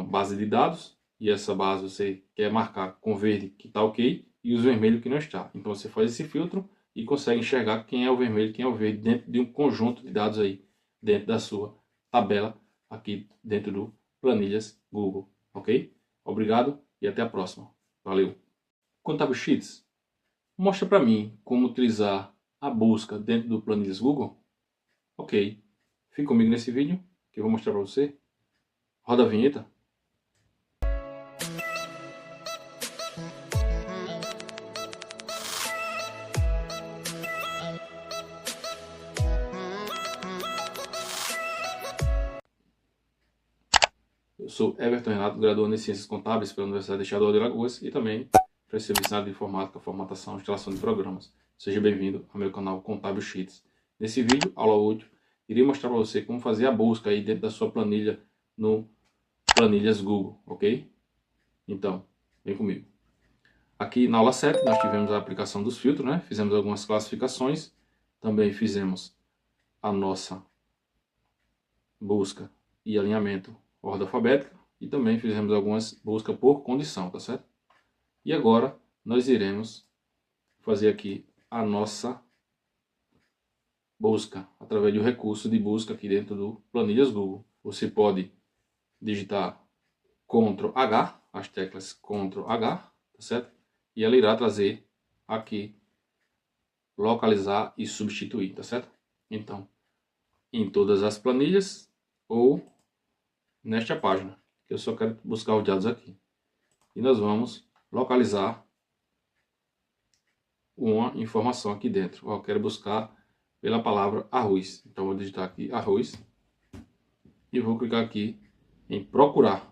base de dados e essa base você quer marcar com verde que está ok e os vermelhos que não está. Então você faz esse filtro e consegue enxergar quem é o vermelho e quem é o verde dentro de um conjunto de dados aí, dentro da sua tabela aqui dentro do Planilhas Google, ok? Obrigado e até a próxima. Valeu! Contábil Sheets, mostra para mim como utilizar a busca dentro do Planilhas Google. Ok, fique comigo nesse vídeo que eu vou mostrar para você. Roda a vinheta. Eu sou Everton Renato, graduando em Ciências Contábeis pela Universidade Estadual de Alagoas e também prestei vestibular de Informática, Formatação e Instalação de Programas. Seja bem-vindo ao meu canal Contábil Sheets. Nesse vídeo, aula útil, irei mostrar para você como fazer a busca aí dentro da sua planilha no Planilhas Google, ok? Então, vem comigo. Aqui na aula 7 nós tivemos a aplicação dos filtros, né? Fizemos algumas classificações, também fizemos a nossa busca e alinhamento ordem alfabética e também fizemos algumas buscas por condição, tá certo? E agora nós iremos fazer aqui a nossa busca através do recurso de busca aqui dentro do Planilhas Google. Você pode digitar Ctrl H, as teclas Ctrl H, tá certo? E ela irá trazer aqui localizar e substituir, tá certo? Então, em todas as planilhas ou nesta página, que eu só quero buscar os dados aqui. E nós vamos localizar uma informação aqui dentro. Eu quero buscar pela palavra arroz. Então vou digitar aqui arroz e vou clicar aqui em procurar.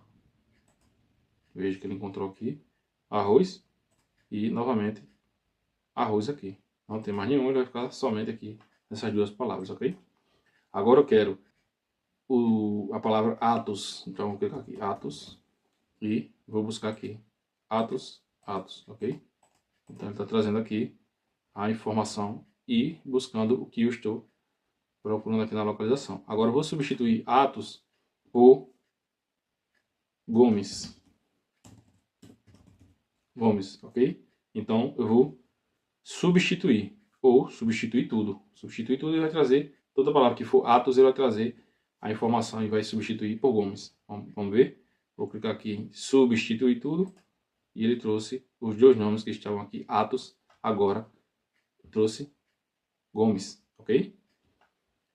Veja que ele encontrou aqui arroz e novamente arroz aqui. Não tem mais nenhum, ele vai ficar somente aqui nessas duas palavras, ok? Agora eu quero a palavra atos. Então vou clicar aqui atos e vou buscar aqui atos, ok? Então ele está trazendo aqui a informação e buscando o que eu estou procurando aqui na localização. Agora eu vou substituir Atos por Gomes. Gomes, ok? Então eu vou substituir ou substituir tudo. Substituir tudo e vai trazer toda palavra que for Atos, ele vai trazer a informação e vai substituir por Gomes. Vamos ver? Vou clicar aqui em substituir tudo e ele trouxe os dois nomes que estavam aqui, Atos, agora trouxe Gomes, ok?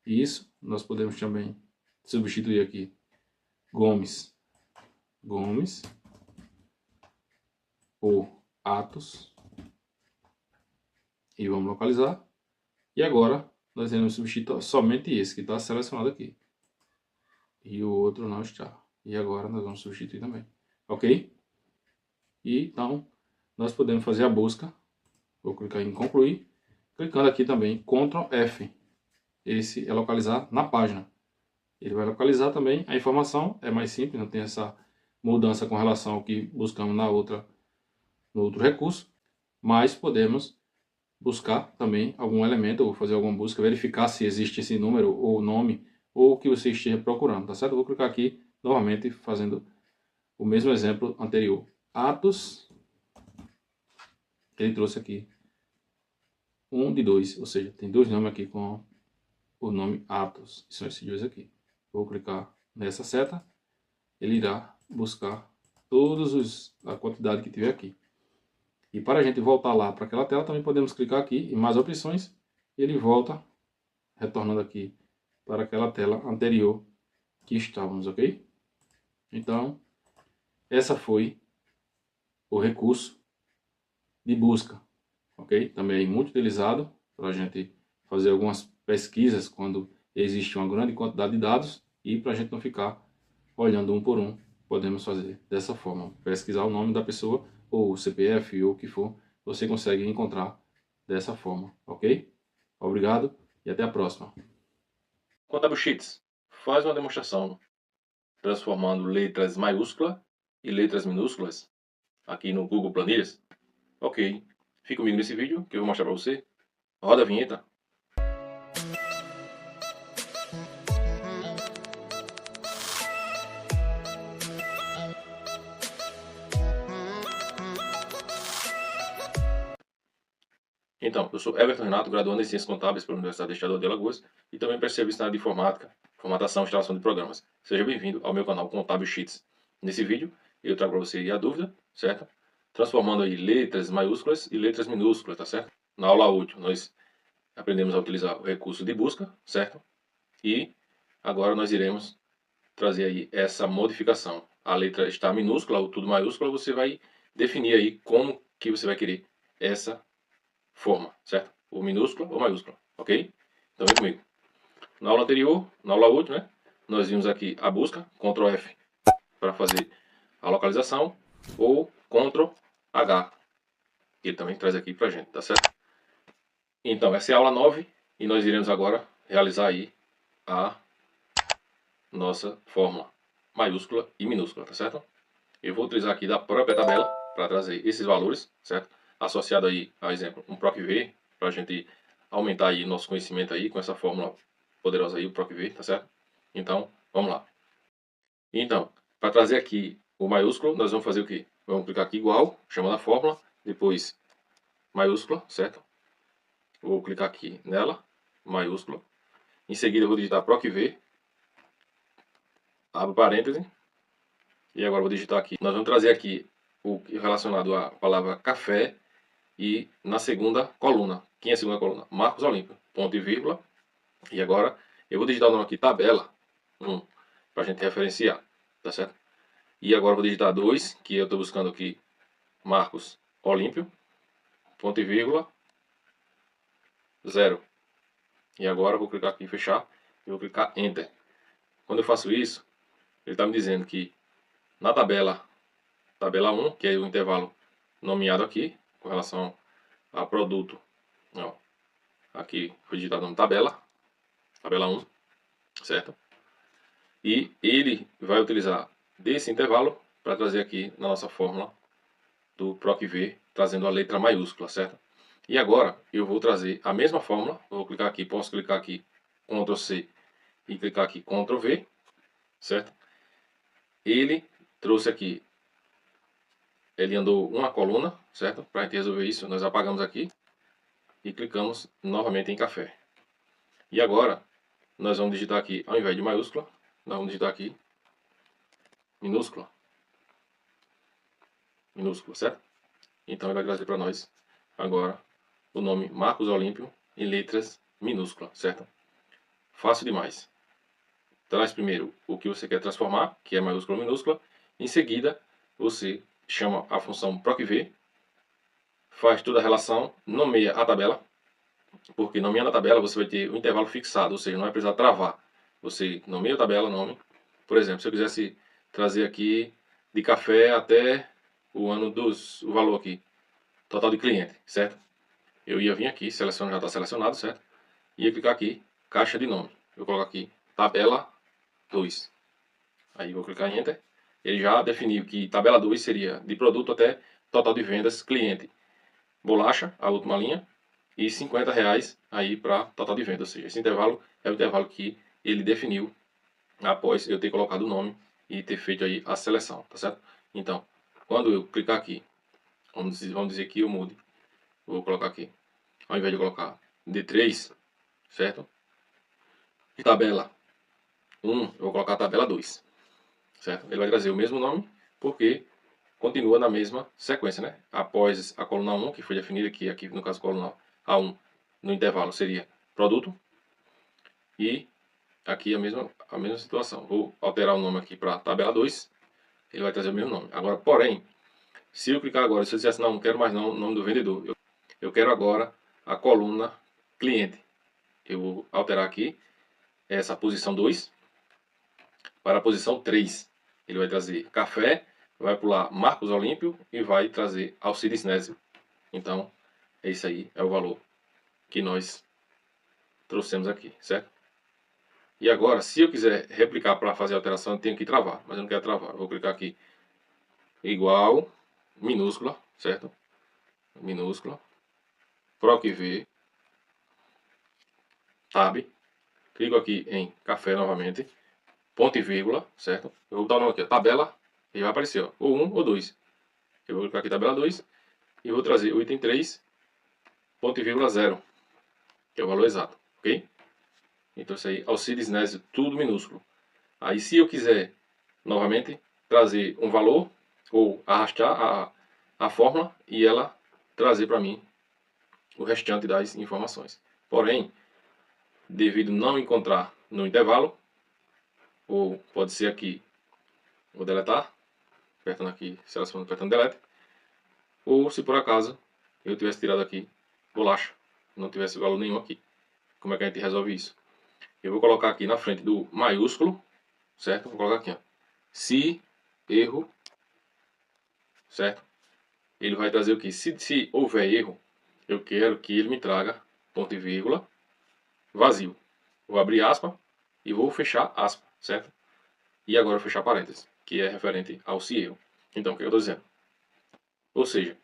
E isso nós podemos também substituir aqui Gomes por Atos e vamos localizar. E agora nós iremos substituir somente esse que está selecionado aqui e o outro não está. E agora nós vamos substituir também, ok? E então nós podemos fazer a busca. Vou clicar em concluir, clicando aqui também Ctrl F. Esse é localizar na página. Ele vai localizar também a informação, é mais simples, não tem essa mudança com relação ao que buscamos no outro recurso, mas podemos buscar também algum elemento, ou fazer alguma busca, verificar se existe esse número ou nome, ou o que você esteja procurando, tá certo? Eu vou clicar aqui, novamente, fazendo o mesmo exemplo anterior. Atos, ele trouxe aqui 1 de 2, ou seja, tem dois nomes aqui com o nome Atos, são esses dois aqui. Vou clicar nessa seta, ele irá buscar a quantidade que tiver aqui. E para a gente voltar lá para aquela tela, também podemos clicar aqui em mais opções, e ele volta retornando aqui para aquela tela anterior que estávamos, ok? Então, essa foi o recurso de busca, ok? Também muito utilizado para a gente fazer algumas pesquisas quando existe uma grande quantidade de dados e para a gente não ficar olhando um por um, podemos fazer dessa forma. Pesquisar o nome da pessoa ou o CPF ou o que for, você consegue encontrar dessa forma, ok? Obrigado e até a próxima. Contable Sheets faz uma demonstração transformando letras maiúsculas e letras minúsculas aqui no Google Planilhas. Ok, fique comigo nesse vídeo que eu vou mostrar para você. Roda a vinheta. Então, eu sou Everton Renato, graduando em Ciências Contábeis pela Universidade do Estado de Alagoas e também prestei serviço na área de informática, formatação e instalação de programas. Seja bem-vindo ao meu canal Contábil Sheets. Nesse vídeo, eu trago para você aí a dúvida, certo? Transformando aí letras maiúsculas e letras minúsculas, tá certo? Na aula útil, nós aprendemos a utilizar o recurso de busca, certo? E agora nós iremos trazer aí essa modificação. A letra está minúscula ou tudo maiúscula, você vai definir aí como que você vai querer essa forma, certo? Ou minúscula ou maiúscula, ok? Então vem comigo. Na aula anterior, na aula útil, né? Nós vimos aqui a busca, Ctrl F para fazer a localização, ou Ctrl H, que ele também traz aqui pra gente, tá certo? Então essa é a aula 9 e nós iremos agora realizar aí a nossa fórmula maiúscula e minúscula, tá certo? Eu vou utilizar aqui da própria tabela para trazer esses valores, certo? Associado aí, a exemplo, um PROC-V, para a gente aumentar aí nosso conhecimento aí com essa fórmula poderosa aí, o PROC-V, tá certo? Então, vamos lá. Então, para trazer aqui o maiúsculo, nós vamos fazer o quê? Vamos clicar aqui igual, chamando a fórmula, depois maiúscula, certo? Vou clicar aqui nela, maiúscula. Em seguida eu vou digitar PROC-V, abro parêntese, e agora vou digitar aqui. Nós vamos trazer aqui o relacionado à palavra café e na segunda coluna. Quem é a segunda coluna? Marcos Olímpio. Ponto e vírgula. E agora eu vou digitar o nome aqui, tabela 1, para a gente referenciar. Tá certo? E agora eu vou digitar 2, que eu estou buscando aqui Marcos Olímpio. Ponto e vírgula. 0. E agora eu vou clicar aqui em fechar. E vou clicar Enter. Quando eu faço isso, ele está me dizendo que na tabela 1, que é o intervalo nomeado aqui, com relação a produto, ó, aqui foi digitado no tabela 1, certo? E ele vai utilizar desse intervalo para trazer aqui na nossa fórmula do PROC-V, trazendo a letra maiúscula, certo? E agora eu vou trazer a mesma fórmula, vou clicar aqui, posso clicar aqui Ctrl C e clicar aqui Ctrl V, certo? Ele trouxe aqui, ele andou uma coluna, certo? Para a gente resolver isso, nós apagamos aqui e clicamos novamente em café. E agora nós vamos digitar aqui, ao invés de maiúscula, nós vamos digitar aqui minúscula. Minúscula, certo? Então ele vai trazer para nós agora o nome Marcos Olímpio em letras minúsculas, certo? Fácil demais. Traz primeiro o que você quer transformar, que é maiúscula ou minúscula. Em seguida, você chama a função PROC-V, faz toda a relação, nomeia a tabela, porque nomeando a tabela você vai ter um intervalo fixado, ou seja, não vai precisar travar. Você nomeia a tabela, nome. Por exemplo, se eu quisesse trazer aqui de café até o ano o valor aqui, total de cliente, certo? Eu ia vir aqui, já está selecionado, certo? Ia clicar aqui, caixa de nome. Eu coloco aqui, tabela 2. Aí vou clicar em Enter. Ele já definiu que tabela 2 seria de produto até total de vendas cliente. Bolacha, a última linha, e R$ 50 aí para total de vendas. Ou seja, esse intervalo é o intervalo que ele definiu após eu ter colocado o nome e ter feito aí a seleção, tá certo? Então, quando eu clicar aqui, vamos dizer que eu mude. Vou colocar aqui, ao invés de colocar D3, certo? De tabela 1, eu vou colocar a tabela 2, certo? Ele vai trazer o mesmo nome, porque continua na mesma sequência, né? Após a coluna 1, que foi definida aqui no caso coluna A1, no intervalo seria produto. E aqui a mesma situação. Vou alterar o nome aqui para tabela 2. Ele vai trazer o mesmo nome. Agora, porém, se eu clicar agora, se eu dissesse, não quero mais não o nome do vendedor. Eu quero agora a coluna cliente. Eu vou alterar aqui essa posição 2 para a posição 3. Ele vai trazer café, vai pular Marcos Olímpio e vai trazer Alcides Nésio. Então, é isso aí, é o valor que nós trouxemos aqui, certo? E agora, se eu quiser replicar para fazer a alteração, eu tenho que travar, mas eu não quero travar. Eu vou clicar aqui, igual, minúscula, certo? Minúscula, PROC V, Tab, clico aqui em café novamente, ponto e vírgula, certo? Eu vou botar o nome aqui, tabela, e vai aparecer, ó, ou 1 ou 2. Eu vou clicar aqui tabela 2 e vou trazer o item 3, ponto e vírgula 0, que é o valor exato, ok? Então isso aí, Alcides Nésio, tudo minúsculo. Aí se eu quiser, novamente, trazer um valor, ou arrastar a fórmula e ela trazer para mim o restante das informações. Porém, devido não encontrar no intervalo, ou pode ser aqui, vou deletar, apertando aqui, selecionando, apertando delete, ou se por acaso eu tivesse tirado aqui bolacha, não tivesse valor nenhum aqui. Como é que a gente resolve isso? Eu vou colocar aqui na frente do maiúsculo, certo? Vou colocar aqui, ó, se erro, certo? Ele vai trazer o que? Se houver erro, eu quero que ele me traga ponto e vírgula vazio. Vou abrir aspa e vou fechar aspa, certo? E agora fechar parênteses, que é referente ao se erro. Então, o que eu estou dizendo? Ou seja,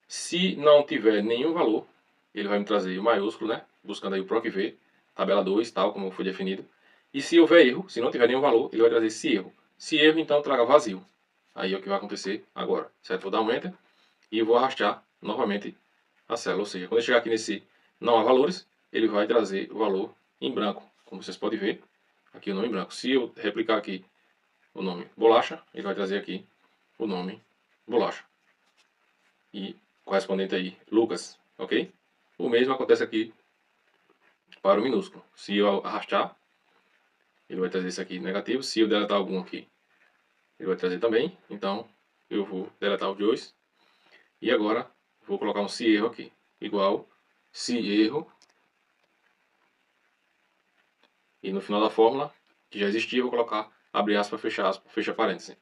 se não tiver nenhum valor, ele vai me trazer o maiúsculo, né? Buscando aí o PROC V, tabela 2, tal como foi definido. E se houver erro, se não tiver nenhum valor, ele vai trazer se erro. Se erro, então traga vazio. Aí é o que vai acontecer agora, certo? Vou dar um Enter e vou arrastar novamente a célula. Ou seja, quando eu chegar aqui nesse não há valores, ele vai trazer o valor em branco. Como vocês podem ver, aqui o nome em branco. Se eu replicar aqui o nome bolacha, ele vai trazer aqui o nome bolacha. E correspondente aí, Lucas, ok? O mesmo acontece aqui para o minúsculo. Se eu arrastar, ele vai trazer isso aqui negativo. Se eu deletar algum aqui, ele vai trazer também. Então, eu vou deletar os dois. E agora, vou colocar um se erro aqui. Igual, se erro. E no final da fórmula, que já existia, eu vou colocar, abre aspas, fecha parênteses.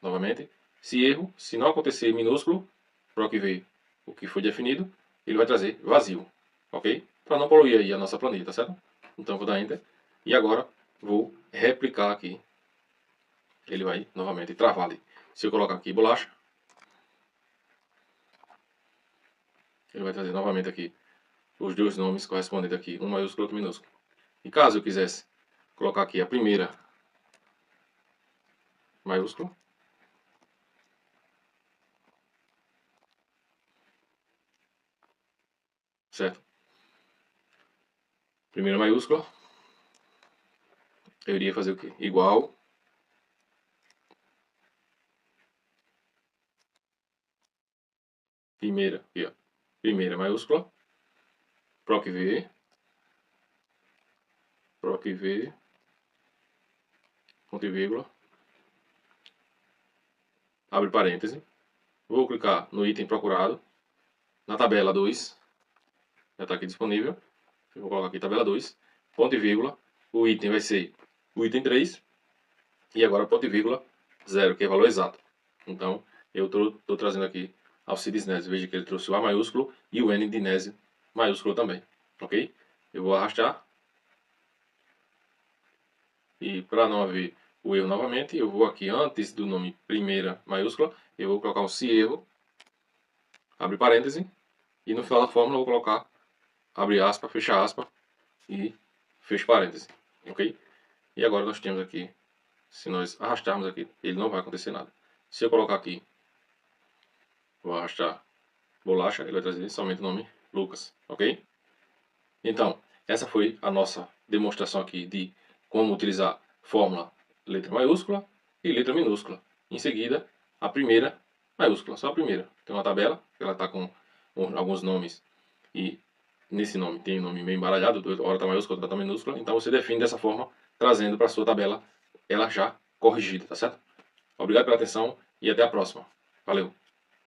Novamente, se erro, se não acontecer minúsculo, PROC V, o que foi definido, ele vai trazer vazio, ok? Para não poluir aí a nossa planilha, tá certo? Então vou dar Enter. E agora vou replicar aqui. Ele vai novamente travar ali. Se eu colocar aqui bolacha, ele vai trazer novamente aqui os dois nomes correspondentes aqui, um maiúsculo e outro minúsculo. E caso eu quisesse colocar aqui a primeira maiúsculo, certo? Primeira maiúscula, eu iria fazer o quê? Igual primeira, aqui, ó. Primeira maiúscula, PROC V, ponto e vírgula, abre parêntese, vou clicar no item procurado, na tabela 2, já está aqui disponível, eu vou colocar aqui tabela 2, ponto e vírgula, o item vai ser o item 3, e agora ponto e vírgula 0, que é valor exato. Então, eu estou trazendo aqui Alcides Nésio, veja que ele trouxe o A maiúsculo e o N de Nésio maiúsculo também, ok? Eu vou arrastar, e para não haver o erro novamente, eu vou aqui antes do nome primeira maiúscula, eu vou colocar um se erro, abre parêntese, e no final da fórmula eu vou colocar, abre aspa, fecha aspa, e fecha parêntese, ok? E agora nós temos aqui, se nós arrastarmos aqui, ele não vai acontecer nada. Se eu colocar aqui, vou arrastar bolacha, ele vai trazer somente o nome Lucas, ok? Então, essa foi a nossa demonstração aqui de como utilizar fórmula letra maiúscula e letra minúscula. Em seguida, a primeira maiúscula, só a primeira. Tem uma tabela, ela está com alguns nomes e nesse nome tem nome meio embaralhado, hora tá maiúscula, outra tá minúscula, então você define dessa forma, trazendo para sua tabela ela já corrigida, tá certo? Obrigado pela atenção e até a próxima. Valeu!